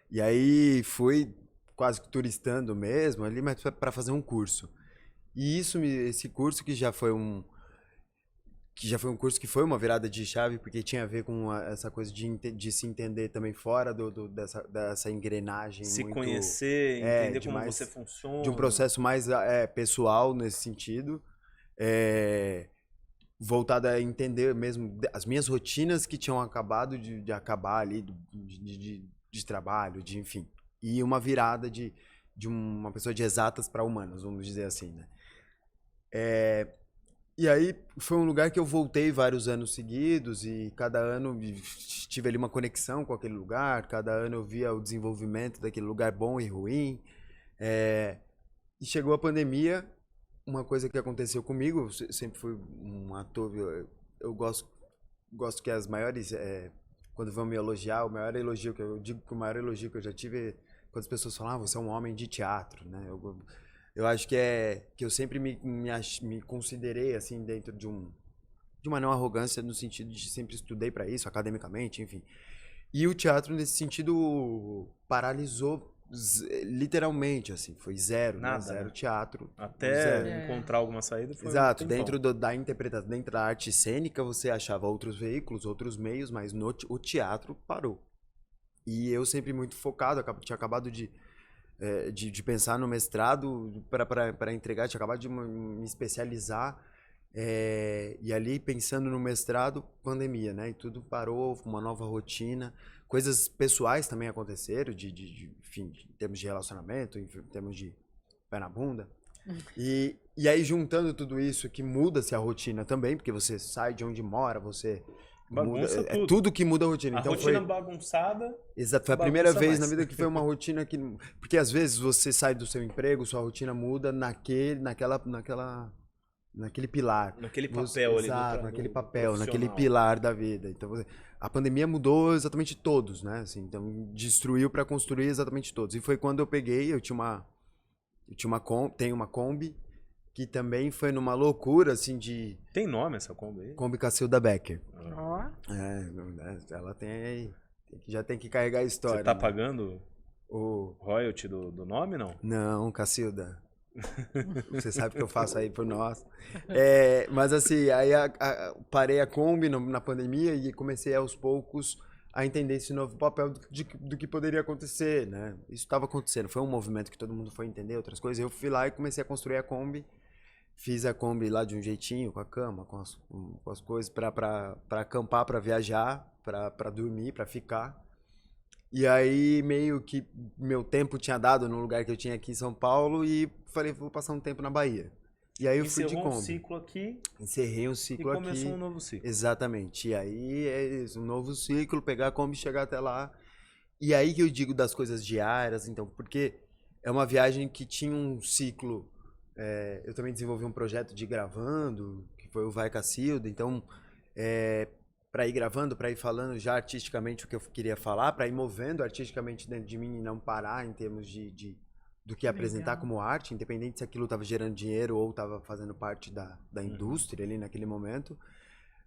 E aí fui quase que turistando mesmo ali, mas para fazer um curso. E esse curso que já foi um curso que foi uma virada de chave, porque tinha a ver com essa coisa de se entender também fora dessa engrenagem. Se muito, conhecer, entender como você funciona. De um processo mais pessoal nesse sentido. Voltado a entender mesmo as minhas rotinas que tinham acabado de acabar ali, de trabalho, enfim. E uma virada de uma pessoa de exatas para humanas, vamos dizer assim, né? E aí foi um lugar que eu voltei vários anos seguidos e cada ano tive ali uma conexão com aquele lugar, cada ano eu via o desenvolvimento daquele lugar bom e ruim. E chegou a pandemia, uma coisa que aconteceu comigo, eu sempre fui um ator, eu gosto que as maiores, quando vão me elogiar, o maior elogio que eu digo que o maior elogio que eu já tive é quando as pessoas falam, você é um homem de teatro, né? Eu acho que eu sempre me considerei assim dentro de uma não arrogância no sentido de sempre estudei para isso academicamente, enfim. E o teatro nesse sentido paralisou literalmente, assim, foi zero, nada, né? Zero né? teatro. Até encontrar alguma saída foi exato, dentro da interpretação, dentro da arte cênica você achava outros veículos, outros meios, mas o teatro parou. E eu sempre muito focado, tinha acabado de pensar no mestrado para entregar, tinha acabado de me especializar, e ali pensando no mestrado, pandemia, né? E tudo parou, uma nova rotina, coisas pessoais também aconteceram, enfim, em termos de relacionamento, em termos de pé na bunda. E E aí, juntando tudo isso, que muda-se a rotina também, porque você sai de onde mora, você Bagunça muda. É tudo. tudo que muda a rotina. A Então rotina foi. bagunçada. Exato, foi a bagunça primeira vez mais. na vida que foi uma rotina que. Porque às vezes você sai do seu emprego, sua rotina muda naquele pilar. Naquele papel ali. Exato, naquele papel, naquele profissional. pilar da vida. Então, a pandemia mudou exatamente todos, né? Assim, então, destruiu para construir exatamente todos. E foi quando eu peguei, tenho uma Kombi, que também foi numa loucura, assim, de Tem nome essa Kombi aí? Kombi Cacilda Becker. Ó, Ela já tem que carregar a história. Você tá né? pagando O... royalty do nome, não? Não, Cacilda. Você sabe que eu faço aí por nós. Mas assim, aí parei a Kombi na pandemia e comecei aos poucos a entender esse novo papel do que poderia acontecer, né? Isso estava acontecendo, foi um movimento que todo mundo foi entender, outras coisas. Eu fui lá e comecei a construir a Kombi. Fiz a Kombi lá de um jeitinho, com a cama, com as coisas para acampar, para viajar, para dormir, para ficar. E aí, meio que meu tempo tinha dado no lugar que eu tinha aqui em São Paulo e falei, vou passar um tempo na Bahia. E aí eu fui de Encerrou um Kombi. ciclo aqui Encerrei um e ciclo aqui. começou um novo ciclo. Exatamente. E aí é isso, um novo ciclo, pegar a Kombi e chegar até lá. E aí que eu digo das coisas diárias, então, porque é uma viagem que tinha um ciclo. Eu também desenvolvi um projeto de gravando, que foi o Vai Cacilda, então para ir gravando, para ir falando já artisticamente o que eu queria falar, para ir movendo artisticamente dentro de mim e não parar em termos do que apresentar como arte, independente se aquilo estava gerando dinheiro ou estava fazendo parte da indústria ali naquele momento.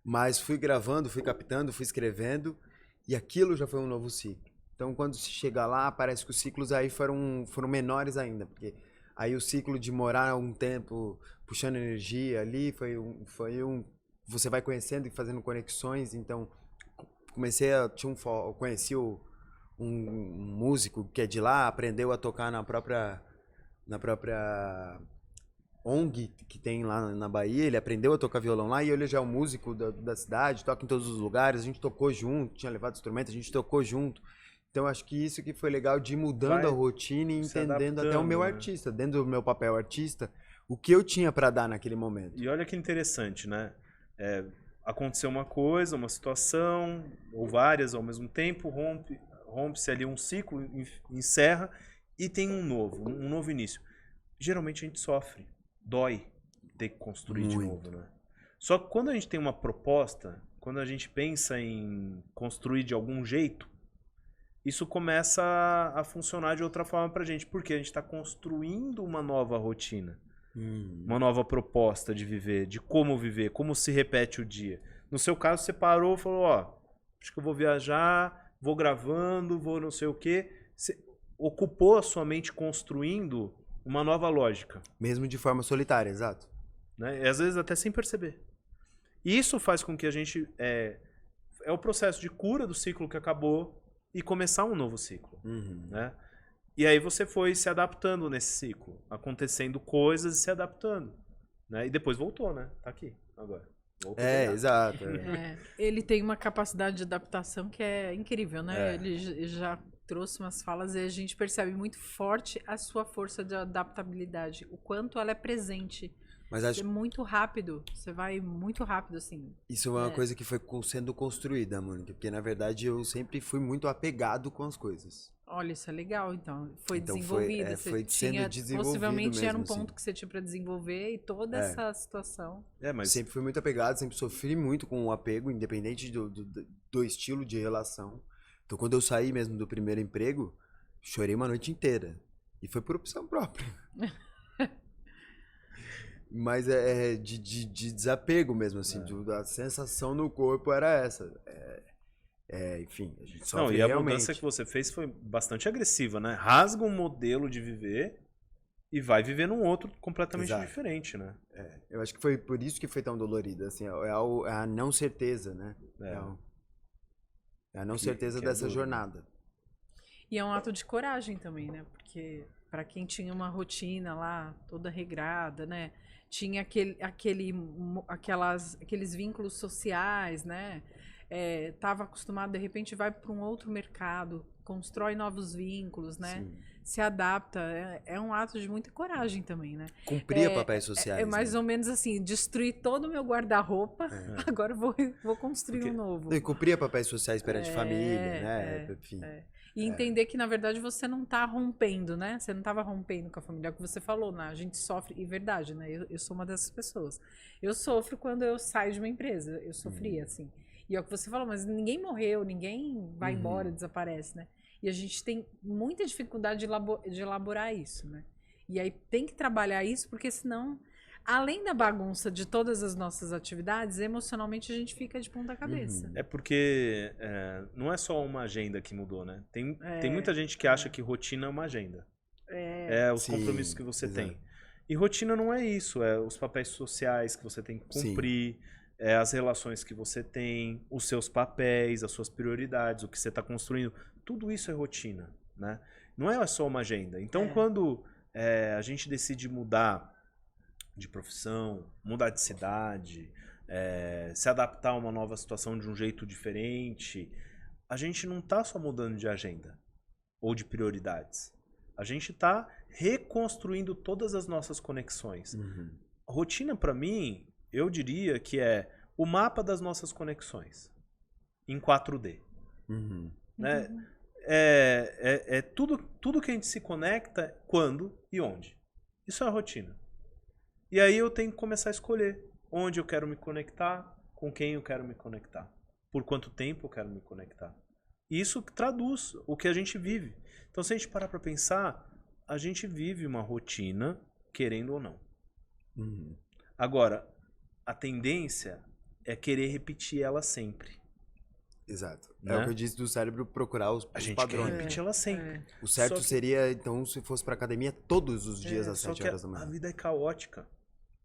Mas fui gravando, fui captando, fui escrevendo e aquilo já foi um novo ciclo. Então quando se chega lá, parece que os ciclos aí foram menores ainda, porque aí o ciclo de morar um tempo puxando energia ali você vai conhecendo e fazendo conexões, então conheci um músico que é de lá, aprendeu a tocar na própria ONG que tem lá na Bahia, ele aprendeu a tocar violão lá e ele já é um músico da cidade, toca em todos os lugares, a gente tocou junto, tinha levado instrumento, a gente tocou junto. Então acho que isso que foi legal de ir mudando a rotina e entendendo até o meu artista, dentro do meu papel artista, o que eu tinha para dar naquele momento. E olha que interessante, né? Aconteceu uma coisa, uma situação, ou várias ao mesmo tempo, rompe-se ali um ciclo, encerra e tem um novo início. Geralmente a gente sofre, dói ter que construir de novo, né? Só que quando a gente tem uma proposta, quando a gente pensa em construir de algum jeito, isso começa a funcionar de outra forma pra gente, porque a gente está construindo uma nova rotina. Uma nova proposta de viver, de como viver, como se repete o dia. No seu caso, você parou e falou, acho que eu vou viajar, vou gravando, vou não sei o quê. Você ocupou a sua mente construindo uma nova lógica. Mesmo de forma solitária, exato. Né? E às vezes até sem perceber. E isso faz com que a gente... É o processo de cura do ciclo que acabou e começar um novo ciclo. Né? E aí você foi se adaptando nesse ciclo, acontecendo coisas e se adaptando, né? E depois voltou, né? Tá aqui, agora. Exato. Ele tem uma capacidade de adaptação que é incrível, né? É. Ele já trouxe umas falas e a gente percebe muito forte a sua força de adaptabilidade, o quanto ela é presente. Mas acho É muito rápido, você vai muito rápido, assim. isso é uma coisa que foi sendo construída, Mônica, porque na verdade eu sempre fui muito apegado com as coisas. Olha, isso é legal, então. Foi Então desenvolvida. foi Você tinha, sendo desenvolvido possivelmente era um mesmo, ponto assim. que você tinha para desenvolver e toda essa situação. Mas Sempre fui muito apegado, sempre sofri muito com o apego, independente do estilo de relação. Então quando eu saí mesmo do primeiro emprego, chorei uma noite inteira. E foi por opção própria. Mas de desapego mesmo, assim, a sensação no corpo era essa. Enfim, a gente sofre e a realmente. mudança que você fez foi bastante agressiva, né? Rasga um modelo de viver e vai viver num outro completamente Exato. diferente, né? Eu acho que foi por isso que foi tão dolorida, assim, é a não certeza, né? É a não certeza que é dessa duro, né? jornada. E é um ato de coragem também, né? Porque para quem tinha uma rotina lá toda regrada, né? Tinha aqueles vínculos sociais, né? Tava acostumado, de repente vai para um outro mercado, constrói novos vínculos, né? Sim. se adapta. É um ato de muita coragem também, né? Cumpria papéis sociais. É mais né? ou menos assim, destruir todo o meu guarda-roupa, agora eu vou construir Porque- um novo. Não, e cumpria papéis sociais perante família, né? é, Enfim. E entender que, na verdade, você não tá rompendo, né? Você não tava rompendo com a família. É o que você falou, né? A gente sofre, e verdade, né? Eu sou uma dessas pessoas. Eu sofro quando eu saio de uma empresa. Eu sofria, assim. E é o que você falou, mas ninguém morreu, ninguém vai embora, desaparece, né? E a gente tem muita dificuldade de elaborar isso, né? E aí tem que trabalhar isso, porque senão, além da bagunça de todas as nossas atividades, emocionalmente a gente fica de ponta cabeça. É porque não é só uma agenda que mudou, né? Tem muita gente que acha que rotina é uma agenda. É os Sim, compromissos que você exato. tem. E rotina não é isso, é os papéis sociais que você tem que cumprir, é as relações que você tem, os seus papéis, as suas prioridades, o que você está construindo. Tudo isso é rotina, né? Não é só uma agenda. Então, quando a gente decide mudar de profissão, mudar de cidade, se adaptar a uma nova situação de um jeito diferente, a gente não está só mudando de agenda ou de prioridades. A gente está reconstruindo todas as nossas conexões. A rotina, para mim, eu diria que é o mapa das nossas conexões em 4D. Né? É tudo que a gente se conecta, quando e onde. Isso é a rotina. E aí eu tenho que começar a escolher onde eu quero me conectar, com quem eu quero me conectar, por quanto tempo eu quero me conectar. E isso traduz o que a gente vive. Então, se a gente parar para pensar, a gente vive uma rotina, querendo ou não. Agora, a tendência é querer repetir ela sempre. Exato. Né? É o que eu disse do cérebro procurar os A gente padrões. quer repetir ela sempre. O certo Só que- seria, então, se fosse pra academia todos os dias às Só 7 que horas da a manhã. vida é caótica.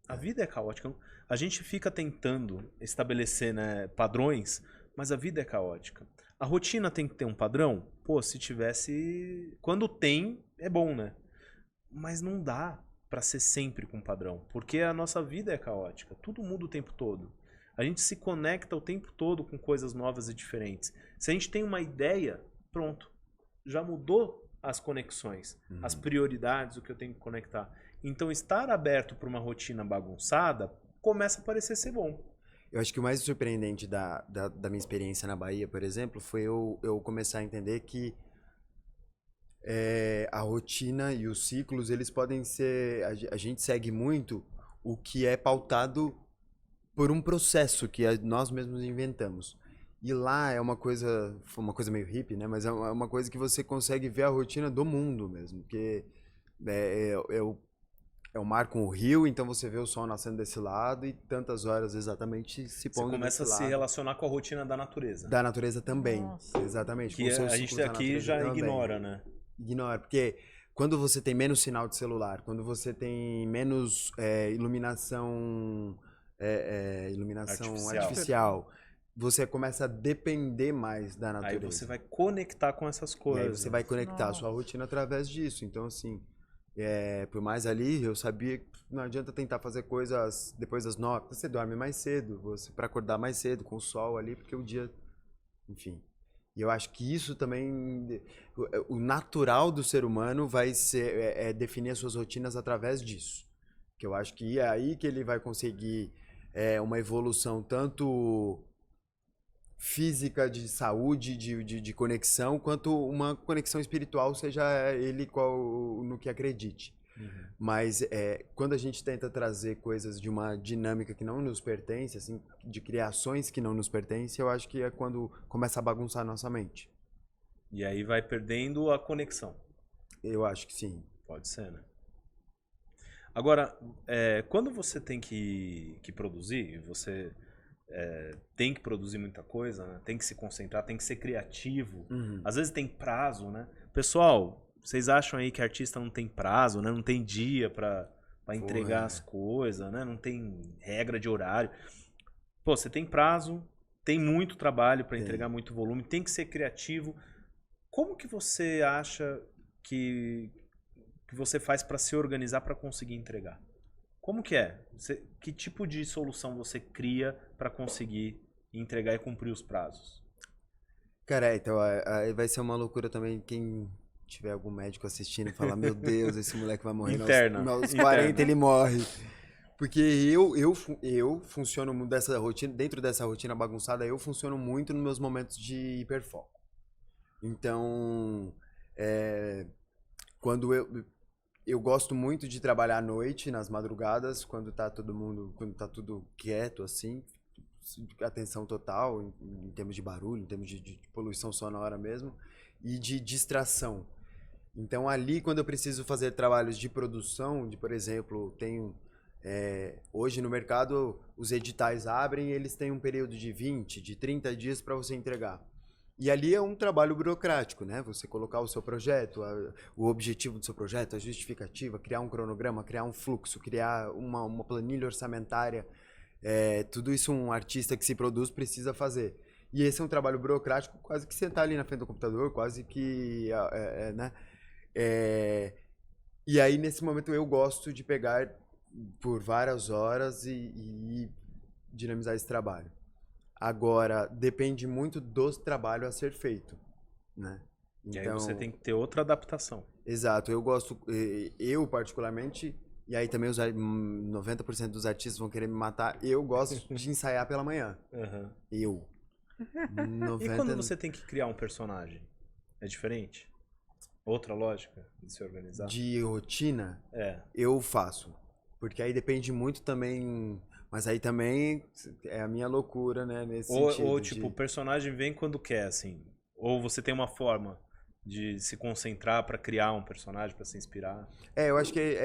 A vida é caótica. A gente fica tentando estabelecer, né, padrões, mas a vida é caótica. A rotina tem que ter um padrão? Pô, se tivesse... Quando tem, é bom, né? Mas não dá pra ser sempre com padrão, porque a nossa vida é caótica. Tudo muda o tempo todo. A gente se conecta o tempo todo com coisas novas e diferentes. Se a gente tem uma ideia, pronto. Já mudou as conexões, as prioridades, o que eu tenho que conectar. Então, estar aberto para uma rotina bagunçada começa a parecer ser bom. Eu acho que o mais surpreendente da minha experiência na Bahia, por exemplo, foi eu começar a entender que a rotina e os ciclos, eles podem ser... A gente segue muito o que é pautado por um processo que nós mesmos inventamos. E lá é uma coisa meio hippie, né? Mas é uma coisa que você consegue ver a rotina do mundo mesmo. Porque é o mar com o rio, então você vê o sol nascendo desse lado e tantas horas exatamente se Você pondo começa a desse se lado. relacionar com a rotina da natureza. Da natureza também, Nossa. exatamente. Que com os seus a gente ciclos da aqui natureza já também. ignora, né? Ignora, porque quando você tem menos sinal de celular, quando você tem menos iluminação artificial, você começa a depender mais da Aí natureza. você vai conectar com essas E aí coisas. você vai conectar a sua Nossa. rotina através disso. Então, assim, por mais ali, eu sabia que não adianta tentar fazer coisas depois das 9. Você dorme mais cedo, para acordar mais cedo, com o sol ali, porque o dia... Enfim. E eu acho que isso também... O natural do ser humano vai ser definir as suas rotinas através disso. Que eu acho que é aí que ele vai conseguir uma evolução tanto física, de saúde, de conexão, quanto uma conexão espiritual, seja ele no que acredite. Mas quando a gente tenta trazer coisas de uma dinâmica que não nos pertence, assim, de criações que não nos pertencem, eu acho que é quando começa a bagunçar a nossa mente. E aí vai perdendo a conexão. Eu acho que sim. Pode ser, né? Agora, quando você tem que produzir, você tem que produzir muita coisa, né? Tem que se concentrar, tem que ser criativo. Às vezes tem prazo, né? Pessoal, vocês acham aí que artista não tem prazo, né? Não tem dia pra entregar as coisas, né? Não tem regra de horário. Pô, você tem prazo, tem muito trabalho pra entregar muito volume, tem que ser criativo. Como que você acha que você faz pra se organizar pra conseguir entregar? Como que é? Que tipo de solução você cria pra conseguir entregar e cumprir os prazos? Cara, então aí vai ser uma loucura também quem tiver algum médico assistindo e falar, meu Deus, esse moleque vai morrer Interna. aos 40 ele morre. Porque eu funciono dessa rotina, dentro dessa rotina bagunçada, eu funciono muito nos meus momentos de hiperfoco. Então, quando eu gosto muito de trabalhar à noite, nas madrugadas, quando tá tudo quieto, assim, atenção total, em termos de barulho, em termos de poluição sonora mesmo, e de distração. Então, ali, quando eu preciso fazer trabalhos de produção, por exemplo, hoje no mercado, os editais abrem e eles têm um período de 20, de 30 dias para você entregar. E ali é um trabalho burocrático, né? Você colocar o seu projeto, o objetivo do seu projeto, a justificativa, criar um cronograma, criar um fluxo, criar uma planilha orçamentária. Tudo isso um artista que se produz precisa fazer. E esse é um trabalho burocrático, quase que sentar ali na frente do computador, quase que, né? E aí, nesse momento, eu gosto de pegar por várias horas e dinamizar esse trabalho. Agora, depende muito do trabalho a ser feito, né? E aí você tem que ter outra adaptação. Exato, eu particularmente, e aí também 90% dos artistas vão querer me matar, eu gosto de ensaiar pela manhã. Uhum. Eu. E quando você tem que criar um personagem? É diferente? Outra lógica de se organizar? De rotina, eu faço. Porque aí depende muito também. Mas aí também é a minha loucura, né? Nesse sentido. Ou tipo, o personagem vem quando quer, assim. Ou você tem uma forma de se concentrar pra criar um personagem, pra se inspirar. Eu acho que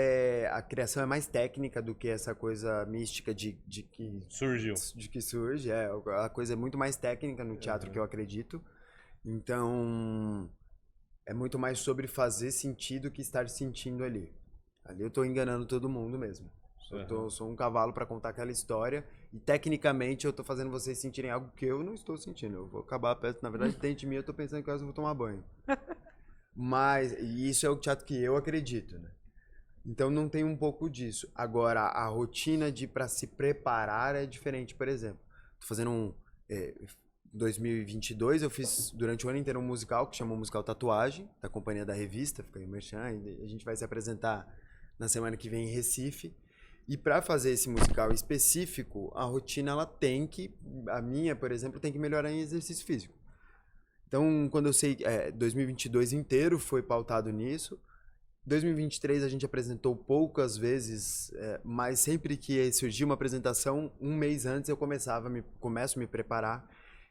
a criação é mais técnica do que essa coisa mística de que surgiu. De que surge. A coisa é muito mais técnica no teatro, que eu acredito. Então, é muito mais sobre fazer sentido que estar sentindo ali. Ali eu tô enganando todo mundo mesmo. Eu sou um cavalo para contar aquela história e tecnicamente eu tô fazendo vocês sentirem algo que eu não estou sentindo. Eu vou acabar a peça, na verdade, dentro de mim eu tô pensando que eu vou tomar banho. Mas isso é o teatro que eu acredito, né? Então não tem um pouco disso. Agora, a rotina para se preparar é diferente, por exemplo. Tô fazendo em 2022 eu fiz durante o ano inteiro um musical que chamou Musical Tatuagem, da Companhia da Revista, fica aí o merchan, e a gente vai se apresentar na semana que vem em Recife. E para fazer esse musical específico, a rotina ela a minha, por exemplo, tem que melhorar em exercício físico. Então, quando eu sei, 2022 inteiro foi pautado nisso. 2023 a gente apresentou poucas vezes, mas sempre que surgia uma apresentação, um mês antes eu começo a me preparar,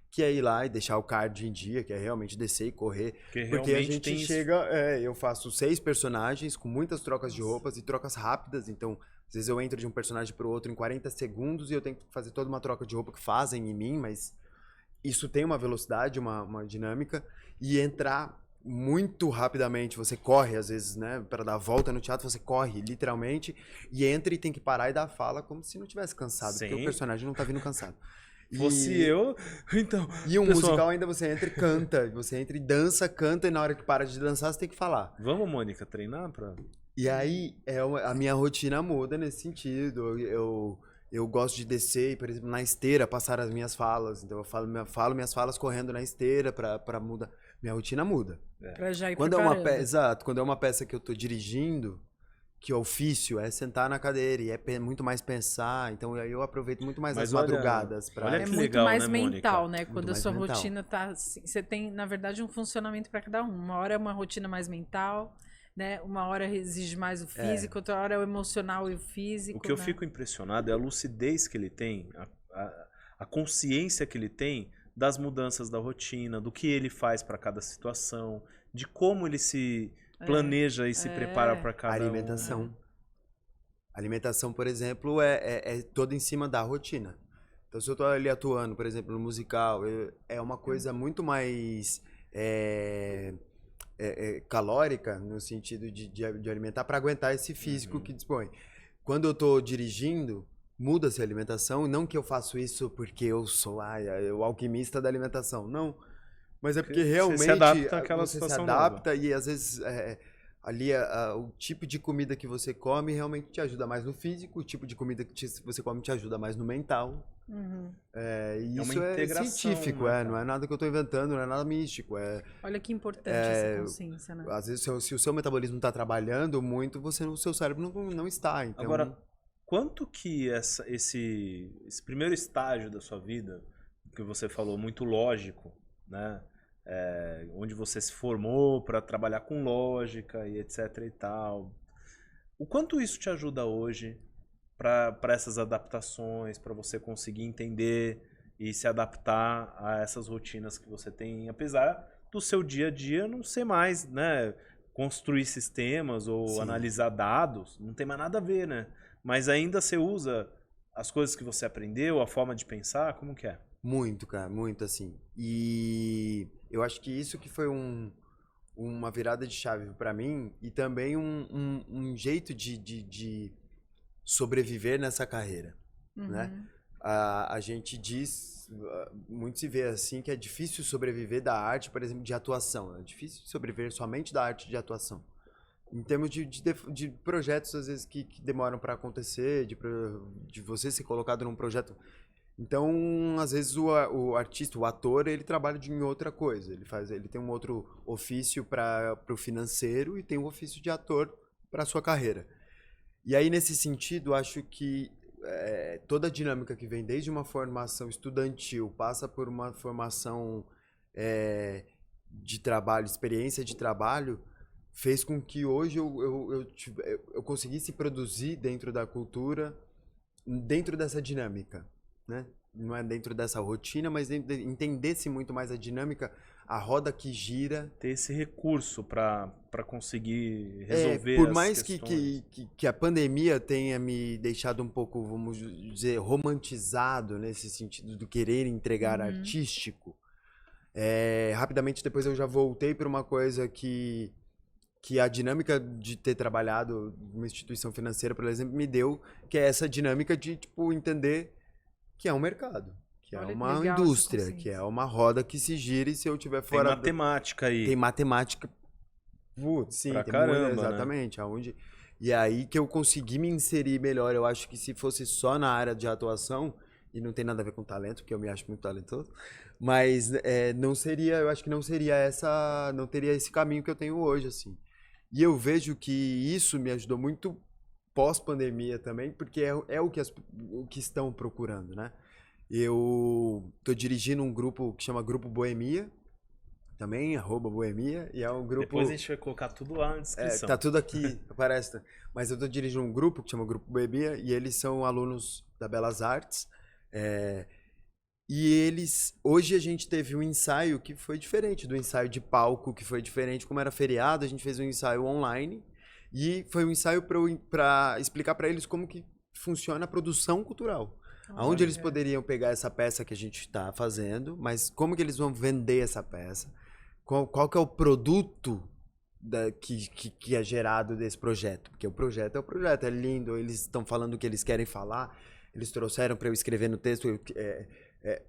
que é ir lá e deixar o cardio em dia, que é realmente descer e correr. Porque a gente chega, eu faço 6 personagens com muitas trocas de roupas e trocas rápidas, então às vezes eu entro de um personagem para o outro em 40 segundos e eu tenho que fazer toda uma troca de roupa que fazem em mim, mas isso tem uma velocidade, uma dinâmica, e entrar muito rapidamente, você corre às vezes, né, para dar a volta no teatro, você corre literalmente, e entra e tem que parar e dar fala como se não tivesse cansado, Sim. porque o personagem não tá vindo cansado. Fosse eu, então... E um pessoal... musical ainda você entra e canta, você entra e dança, canta, e na hora que para de dançar você tem que falar. Vamos, Mônica, treinar pra... E aí, a minha rotina muda nesse sentido. Eu gosto de descer e, por exemplo, na esteira, passar as minhas falas. Então, eu falo minhas falas correndo na esteira pra mudar. Minha rotina muda. Pra já ir quando preparando. Exato. Quando é uma peça que eu tô dirigindo, que o ofício é sentar na cadeira e é muito mais pensar. Então, aí eu aproveito muito mais as madrugadas. Olha É que muito legal, mais né, mental, Mônica? né? Quando a mais sua mental. rotina tá assim, você tem, na verdade, um funcionamento para cada um. Uma hora é uma rotina mais mental, né? Uma hora exige mais o físico, outra hora é o emocional e o físico. O que eu né? fico impressionado é a lucidez que ele tem, a consciência que ele tem das mudanças da rotina, do que ele faz para cada situação, de como ele se planeja e se prepara para cada alimentação. A alimentação, por exemplo, é toda em cima da rotina. Então, se eu tô ali atuando, por exemplo, no musical, é uma coisa muito mais calórica, no sentido de alimentar, para aguentar esse físico que dispõe. Quando eu tô dirigindo, muda-se a alimentação, não que eu faço isso porque eu sou o alquimista da alimentação, não. Mas é porque realmente você se adapta àquela você situação se adapta e às vezes ali o tipo de comida que você come realmente te ajuda mais no físico, o tipo de comida que você come te ajuda mais no mental. E É uma isso é integração, científico, né, não cara? é nada que eu tô inventando, não é nada místico. Olha que importante essa consciência, né? Às vezes, se o seu metabolismo está trabalhando muito, o seu cérebro não está. Então, Agora, quanto que esse primeiro estágio da sua vida, que você falou, muito lógico, né? Onde você se formou para trabalhar com lógica e etc e tal. O quanto isso te ajuda hoje para essas adaptações, para você conseguir entender e se adaptar a essas rotinas que você tem, apesar do seu dia a dia não ser mais, né, construir sistemas ou Sim. analisar dados, não tem mais nada a ver, né? Mas ainda você usa as coisas que você aprendeu, a forma de pensar, como que é? muito, cara, muito assim. E eu acho que isso que foi uma virada de chave para mim e também um jeito de sobreviver nessa carreira, né? A gente diz, muito se vê assim, que é difícil sobreviver da arte, por exemplo, de atuação. É difícil sobreviver somente da arte de atuação. Em termos de projetos, às vezes, que demoram para acontecer, de você ser colocado num projeto. Então, às vezes, o artista, o ator, ele trabalha em outra coisa. Ele tem um outro ofício para o financeiro e tem um ofício de ator para a sua carreira. E aí, nesse sentido, acho que toda a dinâmica que vem desde uma formação estudantil, passa por uma formação de trabalho, experiência de trabalho, fez com que hoje eu conseguisse produzir dentro da cultura, dentro dessa dinâmica, né? Não é dentro dessa rotina, mas entendesse muito mais a dinâmica, a roda que gira. Ter esse recurso para conseguir resolver por as mais questões. que a pandemia tenha me deixado um pouco, vamos dizer, romantizado nesse sentido do querer entregar artístico, rapidamente depois eu já voltei para uma coisa que a dinâmica de ter trabalhado numa instituição financeira, por exemplo, me deu, que é essa dinâmica de, tipo, entender que é um mercado, que Olha é que uma legal essa indústria, consciência. que é uma roda que se gira e se eu tiver Tem fora... matemática aí. Tem matemática. Putz, sim, Pra tem caramba, muito, né? exatamente. Aonde... E aí que eu consegui me inserir melhor. Eu acho que se fosse só na área de atuação, e não tem nada a ver com talento, porque eu me acho muito talentoso, mas não seria, eu acho que não seria não teria esse caminho que eu tenho hoje, assim. E eu vejo que isso me ajudou muito pós-pandemia também, porque é o que estão procurando, né? Eu tô dirigindo um grupo que chama Grupo Boemia, também, @Boemia, e é um grupo... Depois a gente vai colocar tudo lá na descrição. tá tudo aqui, aparece. Mas eu tô dirigindo um grupo que chama Grupo Boemia, e eles são alunos da Belas Artes, e hoje a gente teve um ensaio que foi diferente do ensaio de palco, que foi diferente, como era feriado, a gente fez um ensaio online, e foi um ensaio para explicar para eles como que funciona a produção cultural. Aonde eles poderiam pegar essa peça que a gente está fazendo, mas como que eles vão vender essa peça? Qual que é o produto que é gerado desse projeto? Porque o projeto é lindo, eles estão falando o que eles querem falar, eles trouxeram para eu escrever no texto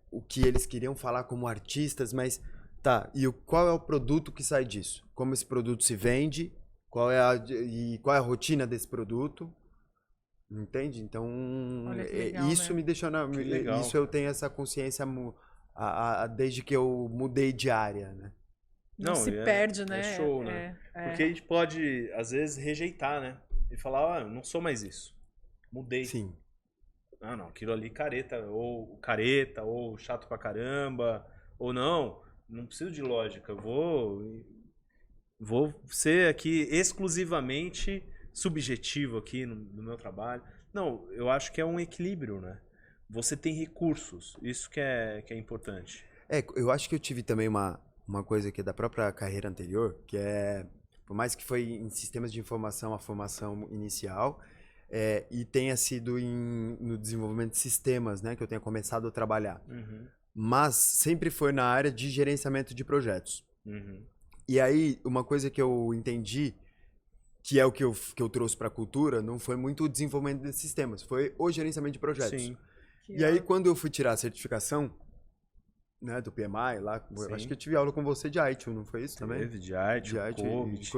o que eles queriam falar como artistas, mas tá, qual é o produto que sai disso? Como esse produto se vende? Qual é a rotina desse produto? Entende? Então, Olha que legal, isso né? me deixou Que legal, isso eu tenho essa consciência desde que eu mudei de área, né? Não se perde, né? É show, né? Porque a gente pode, às vezes, rejeitar, né? E falar, não sou mais isso. Mudei. Sim. Não, aquilo ali careta, ou chato pra caramba, ou não preciso de lógica, eu vou ser aqui exclusivamente subjetivo aqui no meu trabalho. Não, eu acho que é um equilíbrio, né? Você tem recursos, isso que é importante. Eu acho que eu tive também uma coisa que é da própria carreira anterior, que por mais que foi em sistemas de informação a formação inicial, e tenha sido no desenvolvimento de sistemas, né, que eu tenha começado a trabalhar. Mas sempre foi na área de gerenciamento de projetos. E aí, uma coisa que eu entendi, que é o que eu trouxe para a cultura, não foi muito o desenvolvimento desses sistemas, foi o gerenciamento de projetos. Sim. E aí, quando eu fui tirar a certificação, né, do PMI, lá, acho que eu tive aula com você de ITIL, não foi isso também? Teve de arte, de arte COVID.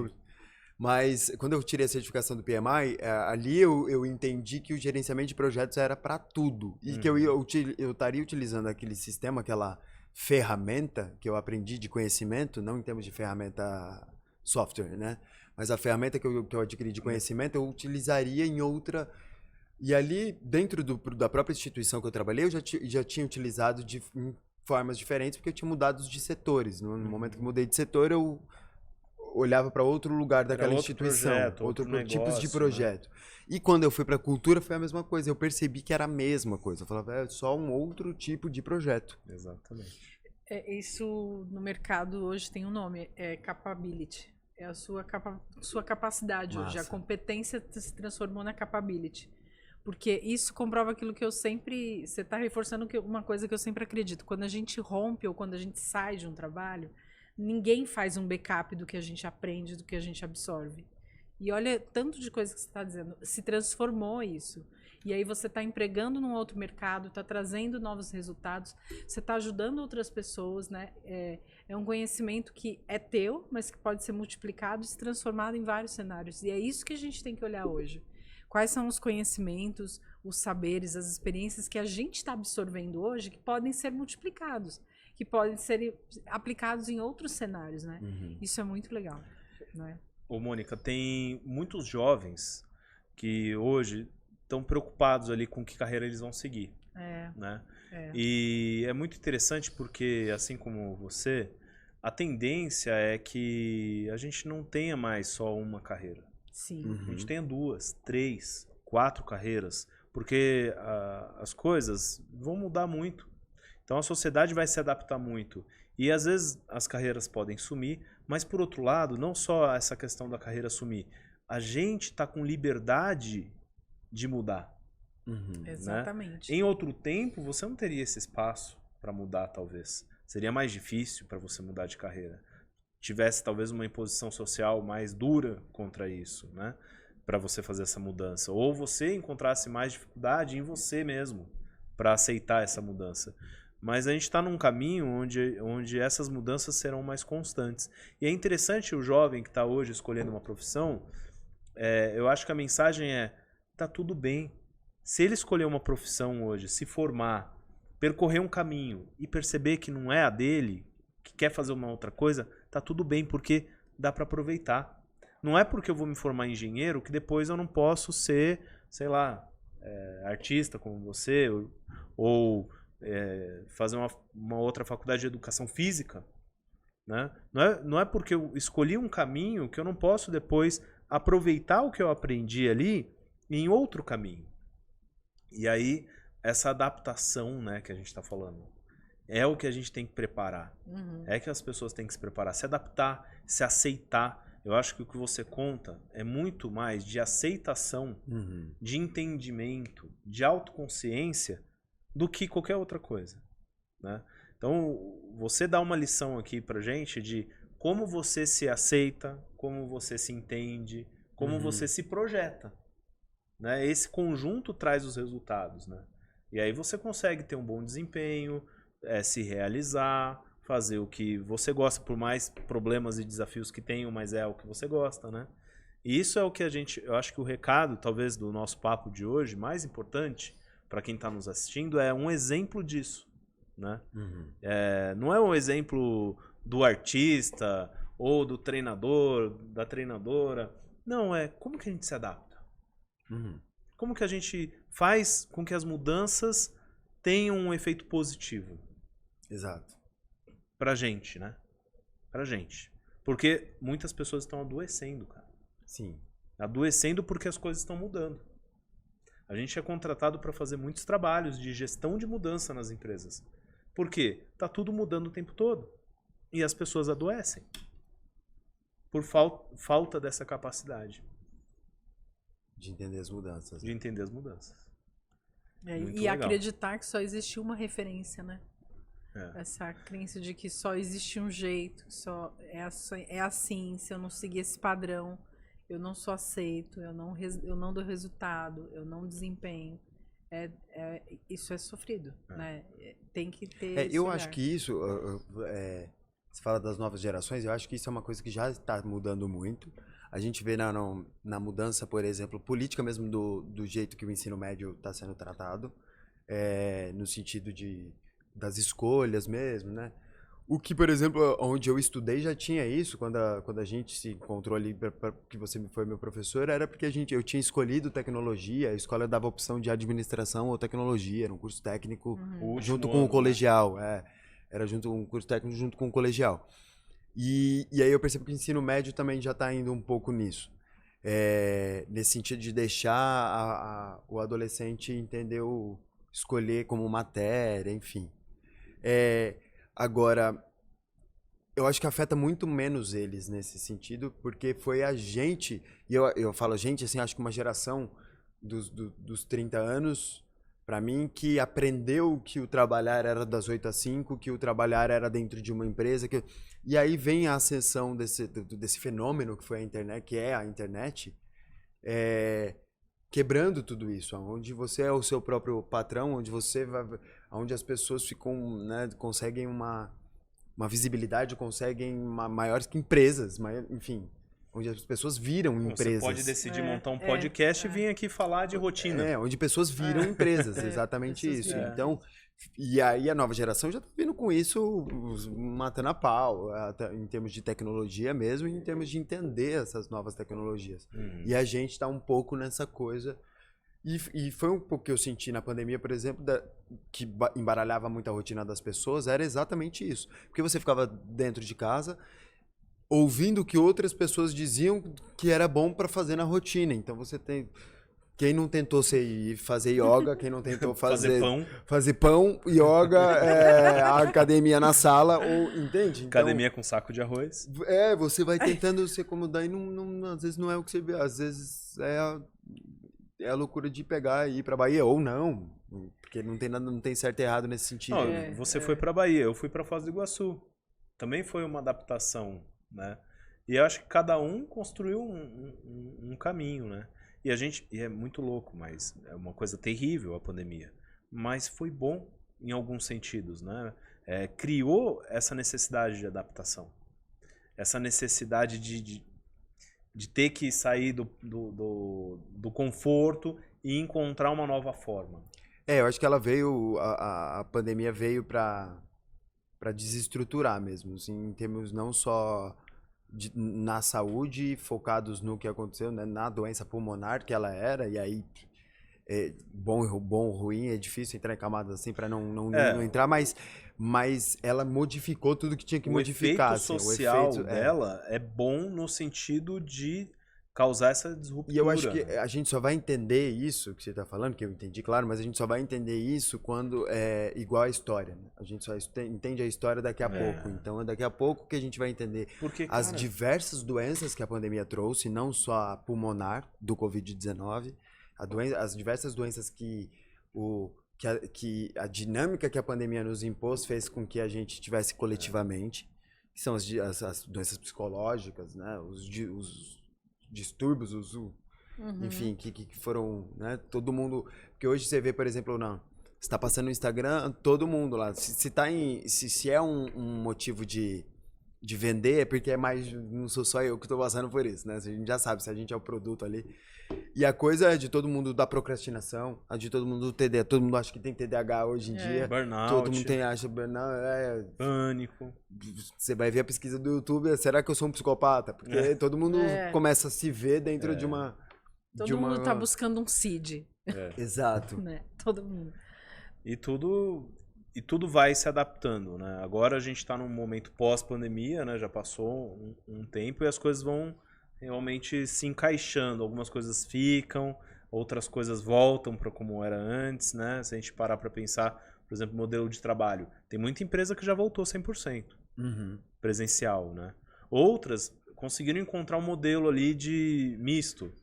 Mas quando eu tirei a certificação do PMI, ali eu entendi que o gerenciamento de projetos era para tudo. E que eu estaria utilizando aquele sistema, aquela ferramenta que eu aprendi de conhecimento, não em termos de ferramenta software, né? Mas a ferramenta que eu adquiri de conhecimento, eu utilizaria em outra... E ali, dentro da própria instituição que eu trabalhei, eu já tinha utilizado de formas diferentes, porque eu tinha mudado de setores. No momento que mudei de setor, eu olhava para outro lugar daquela instituição, outro tipos de projeto. Né? E quando eu fui para a cultura, foi a mesma coisa. Eu percebi que era a mesma coisa. Eu falava, é só um outro tipo de projeto. Exatamente. Isso no mercado hoje tem um nome, é capability. É a sua capacidade hoje. A competência se transformou na capability. Porque isso comprova aquilo que eu sempre... Você está reforçando uma coisa que eu sempre acredito. Quando a gente rompe ou quando a gente sai de um trabalho, ninguém faz um backup do que a gente aprende, do que a gente absorve. E olha, tanto de coisa que você está dizendo. Se transformou isso. E aí você está empregando num outro mercado, está trazendo novos resultados, você está ajudando outras pessoas, né? É um conhecimento que é teu, mas que pode ser multiplicado e se transformado em vários cenários. E é isso que a gente tem que olhar hoje. Quais são os conhecimentos, os saberes, as experiências que a gente está absorvendo hoje que podem ser multiplicados, que podem ser aplicados em outros cenários, né? Isso é muito legal, né? Ô, Mônica, tem muitos jovens que hoje estão preocupados ali com que carreira eles vão seguir, né? E é muito interessante porque, assim como você, a tendência é que a gente não tenha mais só uma carreira. Sim. A gente tenha 2, 3, 4 carreiras, porque as coisas vão mudar muito. Então a sociedade vai se adaptar muito. E às vezes as carreiras podem sumir, mas por outro lado, não só essa questão da carreira sumir, a gente está com liberdade de mudar. Exatamente. Né? Em outro tempo, você não teria esse espaço para mudar, talvez. Seria mais difícil para você mudar de carreira. Tivesse talvez uma imposição social mais dura contra isso, né? Para você fazer essa mudança. Ou você encontrasse mais dificuldade em você mesmo para aceitar essa mudança. Mas a gente está num caminho onde essas mudanças serão mais constantes. E é interessante o jovem que está hoje escolhendo uma profissão, eu acho que a mensagem tá tudo bem. Se ele escolher uma profissão hoje, se formar, percorrer um caminho e perceber que não é a dele, que quer fazer uma outra coisa, tá tudo bem, porque dá para aproveitar. Não é porque eu vou me formar engenheiro que depois eu não posso ser, sei lá, artista como você, ou fazer uma outra faculdade de educação física. Né? Não é porque eu escolhi um caminho que eu não posso depois aproveitar o que eu aprendi ali em outro caminho. E aí, essa adaptação, né, que a gente está falando, é o que a gente tem que preparar. É que as pessoas têm que se preparar, se adaptar, se aceitar. Eu acho que o que você conta é muito mais de aceitação, de entendimento, de autoconsciência, do que qualquer outra coisa. Né? Então, você dá uma lição aqui pra gente de como você se aceita, como você se entende, como você se projeta. Né? Esse conjunto traz os resultados. Né? E aí você consegue ter um bom desempenho, se realizar, fazer o que você gosta, por mais problemas e desafios que tenham, mas é o que você gosta. Né? E isso é o que eu acho que o recado, talvez, do nosso papo de hoje, mais importante para quem está nos assistindo, é um exemplo disso. Né? Não é um exemplo do artista ou do treinador, da treinadora. Não, como que a gente se adapta. Como que a gente faz com que as mudanças tenham um efeito positivo. Exato. Pra gente, né? Pra gente. Porque muitas pessoas estão adoecendo, cara. Sim. Adoecendo porque as coisas estão mudando. A gente é contratado para fazer muitos trabalhos de gestão de mudança nas empresas. Por quê? Tá tudo mudando o tempo todo. E as pessoas adoecem. Por falta dessa capacidade. De entender as mudanças. De entender as mudanças. E legal. Acreditar que só existe uma referência, né? Essa crença de que só existe um jeito, só é assim, se eu não seguir esse padrão, eu não sou aceito, eu não dou resultado, eu não desempenho. Isso é sofrido, né? Tem que ter eu acho que isso, você fala das novas gerações, eu acho que isso é uma coisa que já está mudando muito. A gente vê na mudança, por exemplo, política mesmo do jeito que o ensino médio está sendo tratado, no sentido das escolhas mesmo, né? O que, por exemplo, onde eu estudei já tinha isso, quando a gente se encontrou ali, que você foi meu professor, era porque eu tinha escolhido tecnologia, a escola dava opção de administração ou tecnologia, era um curso técnico junto com o colegial, era um curso técnico junto com o colegial. E aí eu percebo que o ensino médio também já está indo um pouco nisso, nesse sentido de deixar o adolescente entender, escolher como matéria, enfim. Agora, eu acho que afeta muito menos eles nesse sentido, porque foi a gente, e eu falo a gente, assim, acho que uma geração dos 30 anos, para mim, que aprendeu que o trabalhar era das 8 às 5, que o trabalhar era dentro de uma empresa, e aí vem a ascensão desse fenômeno que foi a internet, que é a internet, quebrando tudo isso, onde você é o seu próprio patrão, onde as pessoas ficam, né, conseguem uma visibilidade, conseguem maiores que empresas, enfim, onde as pessoas viram empresas. Você pode decidir montar um podcast e vir aqui falar de rotina. Onde pessoas viram empresas, exatamente isso. Então, e aí a nova geração já está vindo com isso, matando a pau, em termos de tecnologia mesmo, e em termos de entender essas novas tecnologias. E a gente está um pouco nessa coisa. E foi um pouco que eu senti na pandemia, por exemplo, que embaralhava muito a rotina das pessoas, era exatamente isso. Porque você ficava dentro de casa, ouvindo o que outras pessoas diziam que era bom para fazer na rotina. Então você tem... Quem não tentou fazer yoga, quem não tentou fazer pão, yoga, a academia na sala, entende? Então, academia com saco de arroz. Você vai tentando se acomodar e às vezes não é o que você vê, às vezes é a loucura de pegar e ir pra Bahia, ou não, porque não tem certo e errado nesse sentido. Não, você foi pra Bahia, eu fui pra Foz do Iguaçu. Também foi uma adaptação, né? E eu acho que cada um construiu um caminho, né? E é muito louco, mas é uma coisa terrível a pandemia. Mas foi bom em alguns sentidos, né? Criou essa necessidade de adaptação. Essa necessidade de ter que sair do conforto e encontrar uma nova forma. Eu acho que ela veio, a pandemia veio para desestruturar mesmo, assim, em termos não só na saúde, focados no que aconteceu, né, na doença pulmonar que ela era, e aí bom ou ruim, é difícil entrar em camadas assim para não entrar, mas ela modificou tudo que tinha que modificar. O efeito social dela é bom no sentido de causar essa disruptura. E eu acho que a gente só vai entender isso que você está falando, que eu entendi, claro, mas a gente só vai entender isso quando é igual a história. Né? A gente só entende a história daqui a pouco. Então é daqui a pouco que a gente vai entender as diversas doenças que a pandemia trouxe, não só a pulmonar do Covid-19, as diversas doenças que a dinâmica que a pandemia nos impôs fez com que a gente tivesse coletivamente, que são as doenças psicológicas, né? Os distúrbios, enfim, que foram, né? Todo mundo, porque hoje você vê, por exemplo, você está passando no Instagram, todo mundo lá, se é um motivo de vender, é porque não sou só eu que estou passando por isso, né? A gente já sabe se a gente é o produto ali. E a coisa é de todo mundo da procrastinação, a de todo mundo do TDAH, todo mundo acha que tem TDAH hoje em dia. Burnout. Todo mundo acha burnout, pânico. Você vai ver a pesquisa do YouTube, será que eu sou um psicopata? Porque todo mundo começa a se ver dentro de uma... Todo mundo tá buscando um CID. Exato. Né? Todo mundo. E tudo vai se adaptando, né? Agora a gente está num momento pós-pandemia, né? Já passou um tempo e as coisas vão realmente se encaixando. Algumas coisas ficam, outras coisas voltam para como era antes, né? Se a gente parar para pensar, por exemplo, modelo de trabalho. Tem muita empresa que já voltou 100% presencial, né? Outras conseguiram encontrar um modelo ali de misto.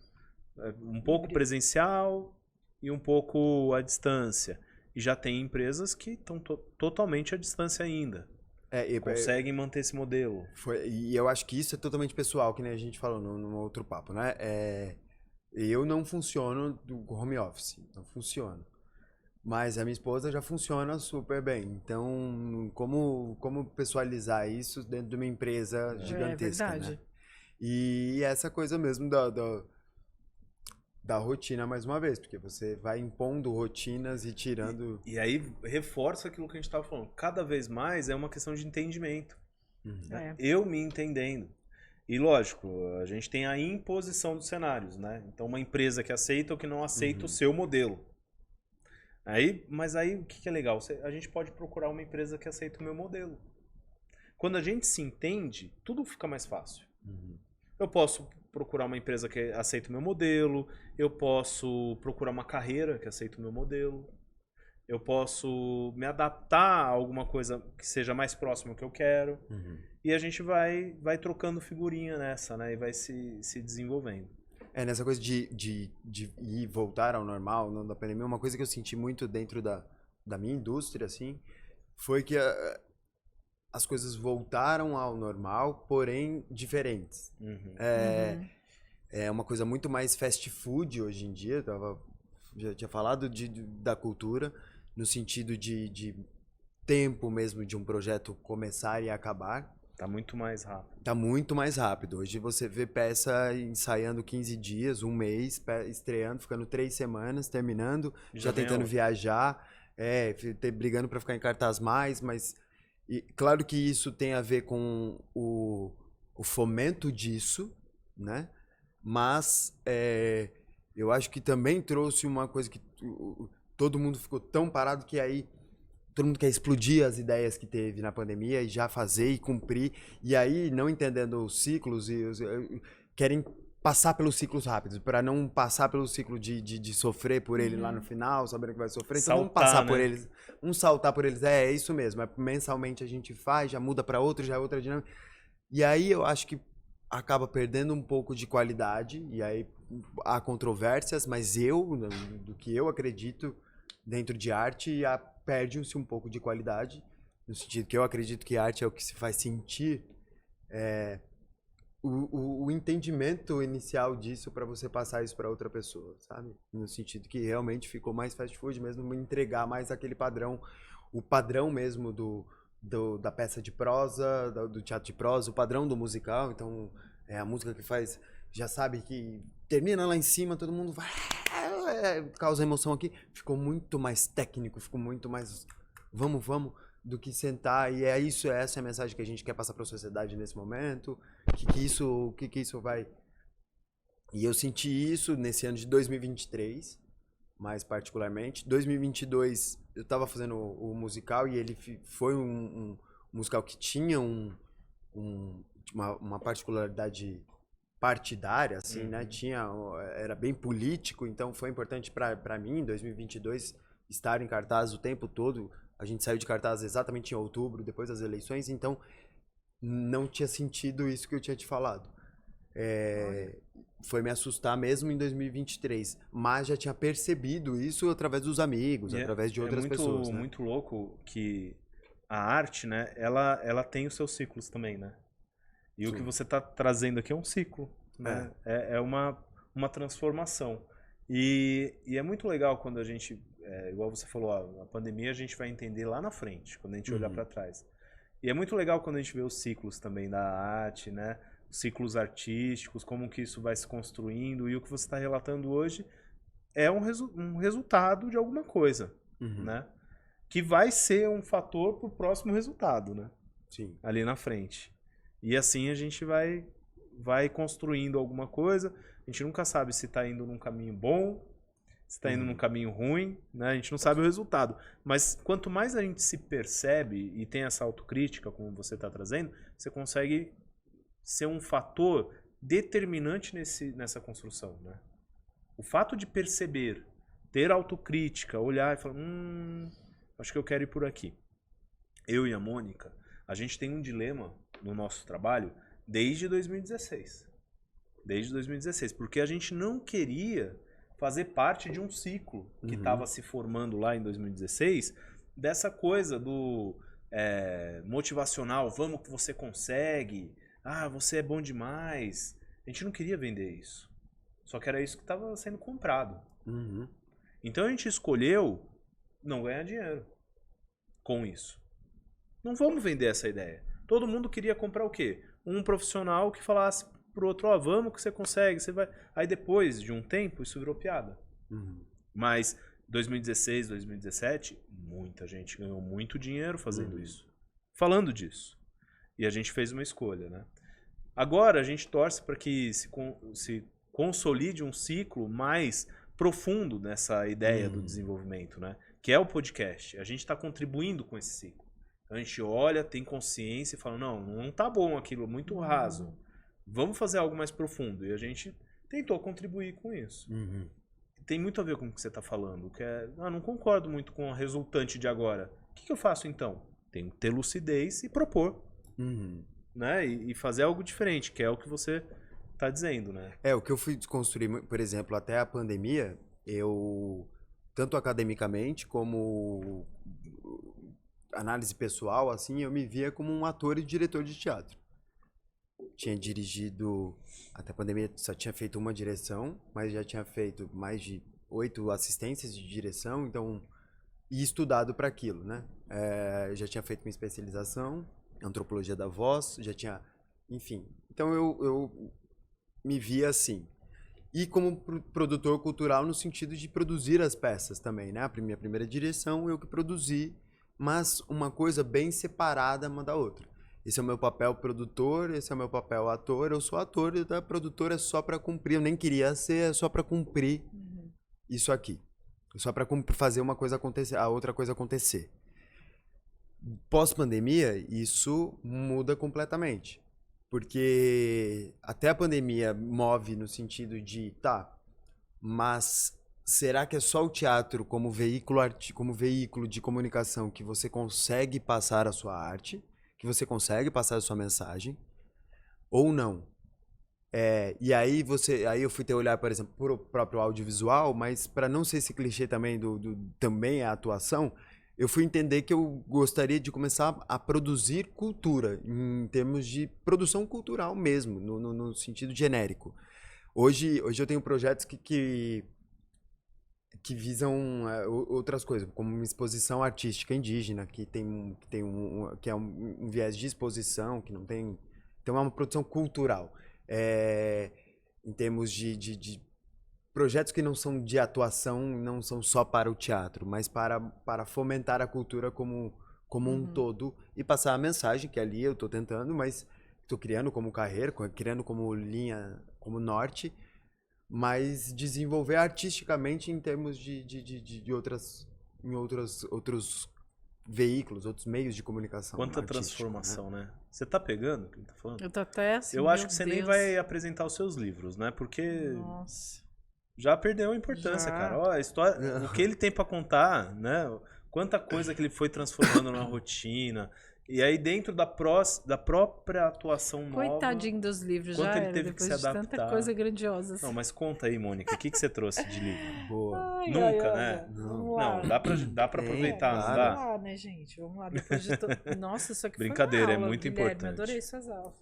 Um pouco presencial e um pouco à distância. E já tem empresas que estão totalmente à distância ainda. Conseguem manter esse modelo. E eu acho que isso é totalmente pessoal, que nem a gente falou no outro papo, né? Eu não funciono do home office, não funciono. Mas a minha esposa já funciona super bem. Então, como pessoalizar isso dentro de uma empresa gigantesca, né? E essa coisa mesmo da rotina, mais uma vez, porque você vai impondo rotinas e tirando... E aí reforça aquilo que a gente estava falando. Cada vez mais é uma questão de entendimento. Né? Eu me entendendo. E lógico, a gente tem a imposição dos cenários, né? Então uma empresa que aceita ou que não aceita o seu modelo. Mas aí o que é legal? A gente pode procurar uma empresa que aceita o meu modelo. Quando a gente se entende, tudo fica mais fácil. Eu posso procurar uma empresa que aceita o meu modelo, eu posso procurar uma carreira que aceita o meu modelo, eu posso me adaptar a alguma coisa que seja mais próxima ao que eu quero, e a gente vai trocando figurinha nessa, né? E vai se desenvolvendo. Nessa coisa de ir voltar ao normal, não da pandemia, uma coisa que eu senti muito dentro da minha indústria, assim, foi que as coisas voltaram ao normal, porém diferentes. É uma coisa muito mais fast food hoje em dia. Já tinha falado da cultura, no sentido de tempo mesmo de um projeto começar e acabar. Tá muito mais rápido. Tá muito mais rápido. Hoje você vê peça ensaiando 15 dias, um mês, estreando, ficando 3 semanas, terminando, já tentando viajar, brigando para ficar em cartaz mais, mas... E claro que isso tem a ver com o fomento disso, né? Mas eu acho que também trouxe uma coisa que todo mundo ficou tão parado que aí todo mundo quer explodir as ideias que teve na pandemia e já fazer e cumprir. E aí, não entendendo os ciclos, querem passar pelos ciclos rápidos, para não passar pelo ciclo de sofrer por ele lá no final, sabendo que vai sofrer. Então vamos passar por eles, saltar por eles. É isso mesmo. Mensalmente a gente faz, já muda para outro, já é outra dinâmica. E aí eu acho que acaba perdendo um pouco de qualidade, e aí há controvérsias, mas do que eu acredito dentro de arte, perde-se um pouco de qualidade, no sentido que eu acredito que arte é o que se faz sentir o entendimento inicial disso para você passar isso para outra pessoa, sabe? No sentido que realmente ficou mais fast food mesmo, entregar mais aquele padrão, o padrão mesmo da peça de prosa, do teatro de prosa, o padrão do musical. Então, a música que faz, já sabe que termina lá em cima, todo mundo vai, causa emoção aqui. Ficou muito mais técnico, ficou muito mais vamos, do que sentar. E essa é a mensagem que a gente quer passar para a sociedade nesse momento. O que isso vai... E eu senti isso nesse ano de 2023, mais particularmente. 2022, eu estava fazendo o musical e ele foi um musical que tinha uma particularidade partidária, assim, né? Era bem político, então foi importante para mim, em 2022, estar em cartaz o tempo todo. A gente saiu de cartaz exatamente em outubro, depois das eleições, então não tinha sentido isso que eu tinha te falado. Foi me assustar mesmo em 2023, mas já tinha percebido isso através dos amigos, através de outras pessoas. É muito louco que a arte, né, ela tem os seus ciclos também, né? E Sim. O que você está trazendo aqui é um ciclo, né? É uma transformação. E é muito legal quando a gente, igual você falou, a pandemia a gente vai entender lá na frente, quando a gente olhar para trás. E é muito legal quando a gente vê os ciclos também da arte, né? Os ciclos artísticos, como que isso vai se construindo. E o que você está relatando hoje é um resultado de alguma coisa, né? Que vai ser um fator para o próximo resultado, né? Sim. Ali na frente. E assim a gente vai construindo alguma coisa. A gente nunca sabe se está indo num caminho bom, se está indo num caminho ruim, né? A gente não sabe o resultado. Mas quanto mais a gente se percebe e tem essa autocrítica, como você está trazendo, você consegue ser um fator determinante nessa construção, né? O fato de perceber, ter autocrítica, olhar e falar, acho que eu quero ir por aqui. Eu e a Mônica, a gente tem um dilema no nosso trabalho desde 2016. Desde 2016, porque a gente não queria fazer parte de um ciclo que estava se formando lá em 2016, dessa coisa do motivacional, vamos que você consegue, você é bom demais. A gente não queria vender isso. Só que era isso que estava sendo comprado. Então a gente escolheu não ganhar dinheiro com isso. Não vamos vender essa ideia. Todo mundo queria comprar o quê? Um profissional que falasse, pro outro, ó, vamos que você consegue, você vai. Aí depois de um tempo, isso virou piada. Mas 2016, 2017, muita gente ganhou muito dinheiro fazendo isso. Falando disso. E a gente fez uma escolha, né? Agora a gente torce para que se consolide um ciclo mais profundo nessa ideia do desenvolvimento, né? Que é o podcast. A gente está contribuindo com esse ciclo. A gente olha, tem consciência e fala, não tá bom aquilo, muito raso. Vamos fazer algo mais profundo. E a gente tentou contribuir com isso. Tem muito a ver com o que você está falando. Que é, não concordo muito com a resultante de agora. O que eu faço então? Tenho que ter lucidez e propor. Né? E fazer algo diferente, que é o que você está dizendo, né? O que eu fui construir, por exemplo, até a pandemia, eu, tanto academicamente como análise pessoal, assim, eu me via como um ator e diretor de teatro. Tinha dirigido, até a pandemia só tinha feito uma direção, mas já tinha feito mais de 8 assistências de direção, então, e estudado para aquilo, né? Já tinha feito minha especialização, antropologia da voz, já tinha, enfim. Então eu me via assim. E como produtor cultural no sentido de produzir as peças também, né? A minha primeira direção eu que produzi, mas uma coisa bem separada uma da outra. Esse é o meu papel produtor, esse é o meu papel ator, eu sou ator e a produtora é só para cumprir, eu nem queria ser, é só para cumprir isso aqui. Só para fazer uma coisa acontecer, a outra coisa acontecer. Pós-pandemia, isso muda completamente. Porque até a pandemia move no sentido de, mas será que é só o teatro como veículo de comunicação que você consegue passar a sua arte, que você consegue passar a sua mensagem, ou não? E aí eu fui ter olhar, por exemplo, para o próprio audiovisual, mas para não ser esse clichê também também a atuação, eu fui entender que eu gostaria de começar a produzir cultura, em termos de produção cultural mesmo, no sentido genérico. Hoje eu tenho projetos que visam outras coisas, como uma exposição artística indígena, que é um viés de exposição, que não tem... Então é uma produção cultural. Em termos de projetos que não são de atuação, não são só para o teatro, mas para fomentar a cultura como um todo e passar a mensagem, que ali eu estou tentando, mas estou criando como carreira, criando como linha, como norte, mas desenvolver artisticamente em termos de outros veículos, outros meios de comunicação. Quanta transformação, né? Você tá pegando o que ele tá falando? Eu tô até assim, eu acho que você nem vai apresentar os seus livros, né? Porque... Nossa. Já perdeu a importância, cara. Ó, a história, o que ele tem pra contar, né? Quanta coisa que ele foi transformando na rotina. E aí dentro da própria atuação nova... Coitadinho dos livros, quanto já ele era, teve depois que se de adaptar. tanta coisa grandiosa. Não, mas conta aí, Mônica, o que você trouxe de livro? Boa. Nunca, né? Vamos lá. Não, dá pra aproveitar, não claro. dá? Vamos lá, né, gente? Vamos lá. Depois de Nossa, isso aqui Brincadeira, foi uma aula, é muito Guilherme. importante. Adorei suas aulas.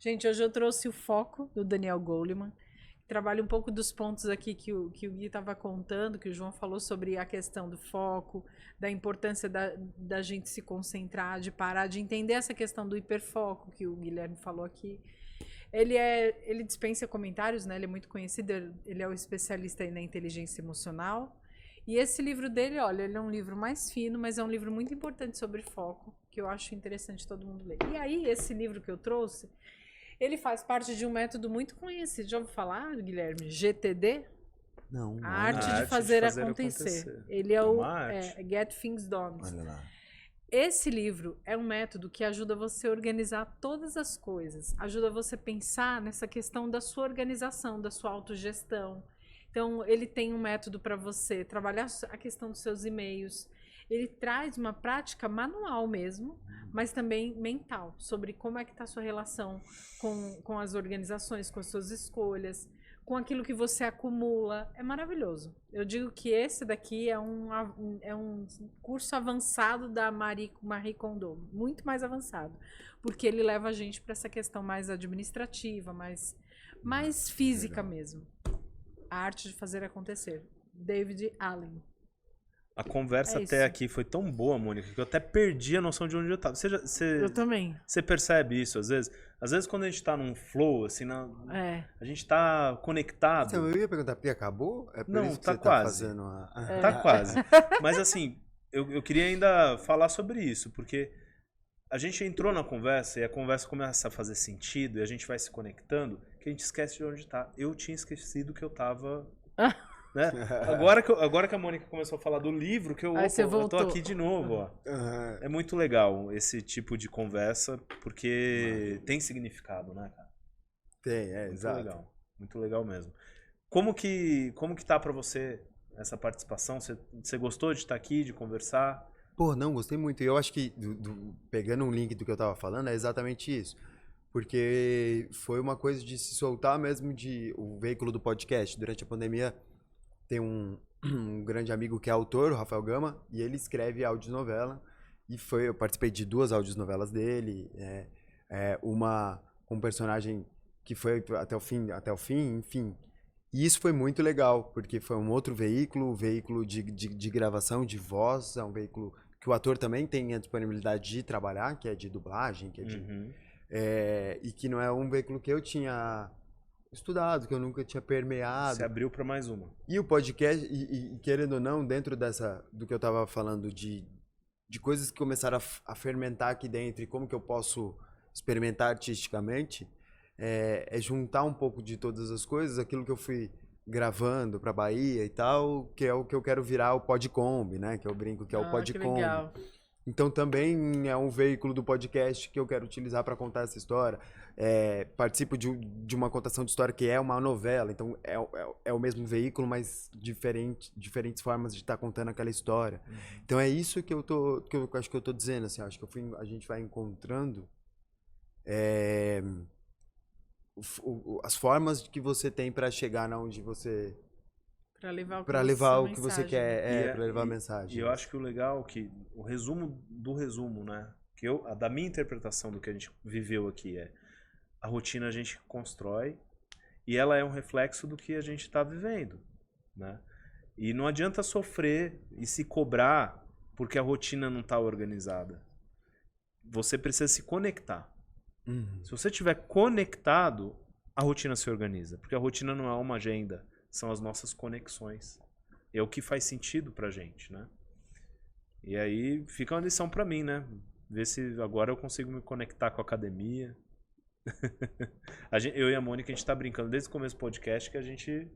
Gente, hoje eu trouxe o Foco, do Daniel Goleman. Trabalha um pouco dos pontos aqui que o Gui estava contando, que o João falou sobre a questão do foco, da importância da gente se concentrar, de parar, de entender essa questão do hiperfoco que o Guilherme falou aqui. Ele dispensa comentários, né? Ele é muito conhecido, ele é o especialista aí na inteligência emocional. E esse livro dele, olha, ele é um livro mais fino, mas é um livro muito importante sobre foco, que eu acho interessante todo mundo ler. E aí, esse livro que eu trouxe, ele faz parte de um método muito conhecido. Já ouviu falar, Guilherme? GTD? Não. A arte de fazer acontecer. Ele é o Get Things Done. Olha lá. Esse livro é um método que ajuda você a organizar todas as coisas. Ajuda você a pensar nessa questão da sua organização, da sua autogestão. Então, ele tem um método para você trabalhar a questão dos seus e-mails. Ele traz uma prática manual mesmo, mas também mental, sobre como é que está a sua relação com as organizações, com as suas escolhas, com aquilo que você acumula. É maravilhoso. Eu digo que esse daqui é um curso avançado da Marie Kondo, muito mais avançado, porque ele leva a gente para essa questão mais administrativa, mais física mesmo. A arte de fazer acontecer. David Allen. A conversa É até isso. aqui foi tão boa, Mônica, que eu até perdi a noção de onde eu tava. Eu também. Você percebe isso às vezes? Às vezes quando a gente tá num flow, assim, a gente tá conectado. Então, eu ia perguntar, porque acabou? É por Não, isso que tá você quase. tá fazendo a... Tá quase. Mas assim, eu queria ainda falar sobre isso, porque a gente entrou na conversa e a conversa começa a fazer sentido e a gente vai se conectando, que a gente esquece de onde tá. Eu tinha esquecido que eu tava... Né? Agora que a Mônica começou a falar do livro, que Aí você eu tô voltou. aqui de novo, ó. Aham. É muito legal esse tipo de conversa, porque tem significado, né, cara? Tem, Muito exato. legal. Muito legal mesmo. Como que tá pra você essa participação? Você gostou de estar aqui, de conversar? Pô, não, gostei muito. E eu acho que, pegando um link do que eu tava falando, é exatamente isso. Porque foi uma coisa de se soltar mesmo de o veículo do podcast. Durante a pandemia, tem um grande amigo que é autor, o Rafael Gama, e ele escreve audionovela. E eu participei de 2 audionovelas dele, uma com um personagem que foi até o fim, enfim. E isso foi muito legal, porque foi um outro veículo de gravação, de voz, é um veículo que o ator também tem a disponibilidade de trabalhar, que é de dublagem, que é de... Uhum. e que não é um veículo que eu tinha estudado, que eu nunca tinha permeado. Você abriu pra mais uma. E o podcast, querendo ou não, dentro do que eu tava falando de coisas que começaram a fermentar aqui dentro e como que eu posso experimentar artisticamente, é juntar um pouco de todas as coisas, aquilo que eu fui gravando pra Bahia e tal, que é o que eu quero virar o Podcombi, né? Que eu brinco que é o Que Podcombi. legal. Então também é um veículo do podcast que eu quero utilizar para contar essa história. Participo de uma contação de história que é uma novela, então é o mesmo veículo, mas diferentes formas de estar contando aquela história. Uhum. Então é isso que eu acho que eu tô dizendo, assim, acho que a gente vai encontrando as formas que você tem para chegar na onde você Pra levar o que você quer, para levar a E mensagem. eu acho que o legal é que o resumo do resumo, né? Que da minha interpretação do que a gente viveu aqui a rotina a gente constrói e ela é um reflexo do que a gente está vivendo, né? E não adianta sofrer e se cobrar porque a rotina não está organizada. Você precisa se conectar. Uhum. Se você estiver conectado, a rotina se organiza. Porque a rotina não é uma agenda, são as nossas conexões. É o que faz sentido pra gente, né? E aí fica uma lição pra mim, né? Ver se agora eu consigo me conectar com a academia. Eu e a Mônica, a gente tá brincando desde o começo do podcast que a gente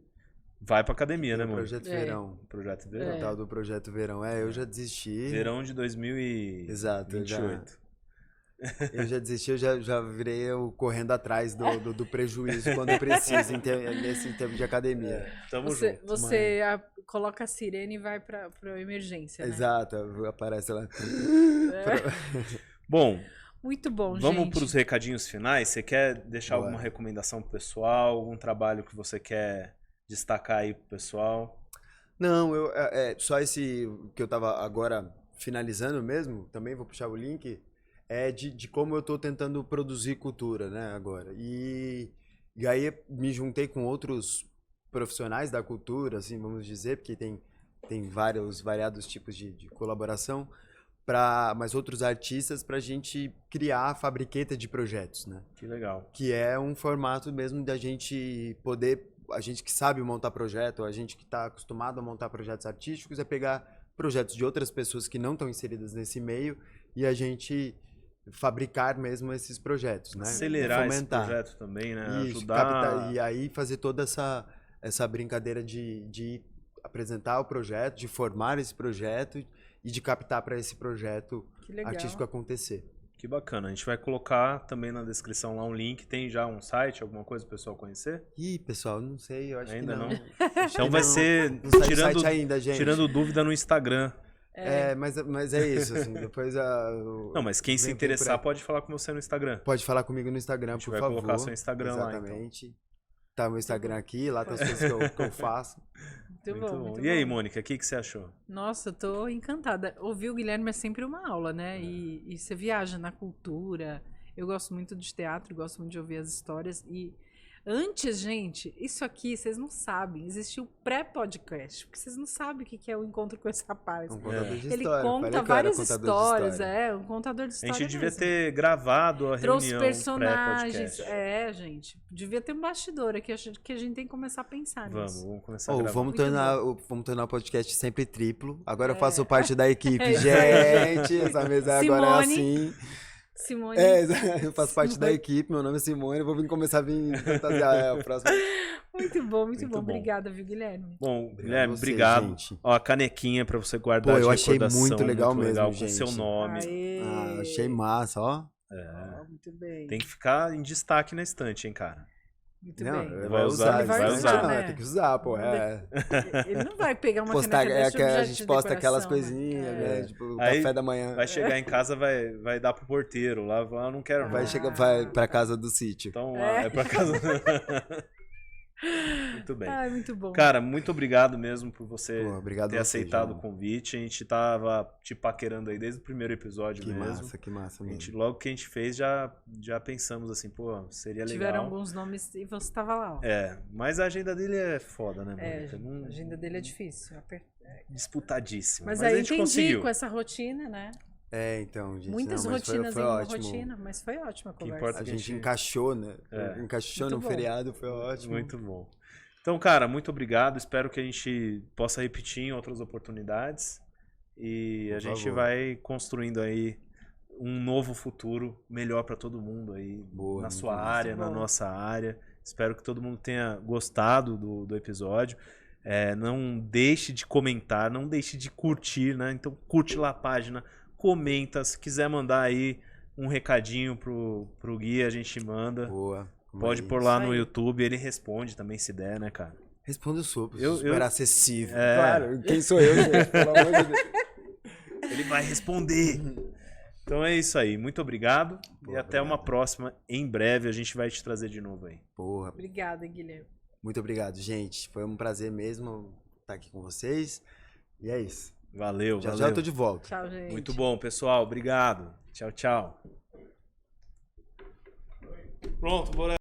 vai pra academia, né, O Mônica? Projeto Verão. Projeto O Verão. tal do Projeto Verão. Eu já desisti. Verão de 2028. Exato, eu já desisti, eu já virei eu correndo atrás do prejuízo quando eu preciso, nesse tempo de academia. Tamo junto. Você coloca a sirene e vai pra emergência, né? Exato, aparece lá. Bom, Muito bom, vamos gente. para os recadinhos finais. Você quer deixar Bora. alguma recomendação pro pessoal? Algum trabalho que você quer destacar aí pro pessoal? Não, só esse que eu tava agora finalizando mesmo, também vou puxar o link, de como eu tô tentando produzir cultura, né, agora. E aí me juntei com outros profissionais da cultura, assim, vamos dizer, porque tem variados tipos de colaboração, mas outros artistas pra gente criar a fabriqueta de projetos, né? Que legal. Que é um formato mesmo da gente poder, a gente que sabe montar projeto, a gente que está acostumado a montar projetos artísticos, é pegar projetos de outras pessoas que não estão inseridas nesse meio e a gente fabricar mesmo esses projetos, né? Acelerar esse Fomentar. projeto também, né? Isso, Ajudar. e aí fazer toda essa brincadeira de apresentar o projeto, de formar esse projeto e de captar para esse projeto Que legal. artístico acontecer. Que bacana. A gente vai colocar também na descrição lá um link. Tem já um site, alguma coisa pro pessoal conhecer? Ih, pessoal, não sei, eu acho Ainda que não. não? Acho Então que vai não. ser Não sai do tirando, site ainda, gente. tirando dúvida no Instagram. Mas é isso, assim, depois Não, mas quem se vem interessar por- pode falar com você no Instagram. pode falar comigo no Instagram, A gente por vai favor. colocar seu Instagram lá, então. Exatamente. Tá meu Instagram aqui, lá tá as coisas que eu faço. Muito bom. Muito E aí, bom. Mônica, o que você achou? Nossa, eu tô encantada. Ouvir o Guilherme é sempre uma aula, né? E você viaja na cultura. Eu gosto muito de teatro, gosto muito de ouvir as histórias. E Antes, gente, isso aqui vocês não sabem. Existiu pré-podcast, porque vocês não sabem o que é o encontro com esse rapaz. Um contador de Ele história. conta Falei que eu era várias contador de histórias, história. um contador de A história gente devia mesmo. ter gravado a Trouxe reunião personagens. pré-podcast. Gente. Devia ter um bastidor aqui, que a gente tem que começar a pensar nisso. Vamos começar a Ô, gravar. vamos tornar o podcast sempre triplo. Agora eu faço parte da equipe. É. Gente, essa mesa agora é Simone. assim. Simone. Eu faço parte da equipe, meu nome é Simone, eu vou começar a vir fantasiar o próximo. Muito bom, muito Muito bom. bom. Obrigada, viu, Guilherme? Bom, Obrigado Guilherme, a você, obrigado. gente. Ó, a canequinha pra você guardar Pô, de eu achei recordação, muito legal mesmo, com gente. seu nome. Aê. Ah, achei massa, ó. Ó, muito bem. Tem que ficar em destaque na estante, hein, cara. Muito Não, bem. Vai usar, ele vai vai usar, usar. né? Tem que usar, pô. É. Ele não vai pegar uma Postar, caneca dessa de a objeto gente de posta aquelas decoração, coisinhas, né? né? Tipo, o Aí café da manhã. Vai chegar em casa, vai dar pro porteiro lá, eu não quero Vai, não. vai pra casa do sítio. Então, É. é pra casa. Muito bem. Ai, muito bom. Cara, muito obrigado mesmo por você Pô, obrigado ter a você, aceitado João. o convite. A gente tava te paquerando aí desde o primeiro episódio Que mesmo. massa, que massa A gente, mesmo. logo que a gente fez, já pensamos assim, pô, seria Tiveram legal. alguns nomes e você tava lá, ó. Mas a agenda dele é foda, né, É, Mônica? Não- a agenda dele é difícil. Disputadíssima. Mas a aí eu gente entendi conseguiu. com essa rotina, né? Então, gente. Muitas não, mas rotinas foi em uma ótimo. rotina, mas foi ótima a Que conversa. importa A que gente encaixou, né? É. Encaixou Muito no bom. feriado, foi ótimo. Muito bom. Então, cara, muito obrigado. Espero que a gente possa repetir em outras oportunidades. E a Por gente favor. vai construindo aí um novo futuro melhor para todo mundo aí. Boa, na muito sua bom. área, na Muito bom. nossa área. Espero que todo mundo tenha gostado do episódio. Não deixe de comentar, não deixe de curtir, né? Então curte lá a página, comenta. Se quiser mandar aí um recadinho pro Gui, a gente manda. Boa. Pode Mas- pôr lá Isso no aí. YouTube, ele responde também se der, né, cara? Responda o super, Eu- super eu- acessível. É. Claro, quem sou eu, gente? Pelo amor de Deus. Ele vai responder. Então é isso aí. Muito obrigado. E Boa, até uma obrigado. próxima. Em breve a gente vai te trazer de novo aí. Porra, Obrigada, Guilherme. muito obrigado, gente. Foi um prazer mesmo estar aqui com vocês. E é isso. Valeu, Já valeu. eu tô de volta. Tchau, gente. Muito bom, pessoal. Obrigado. Tchau, tchau. Pronto, bora.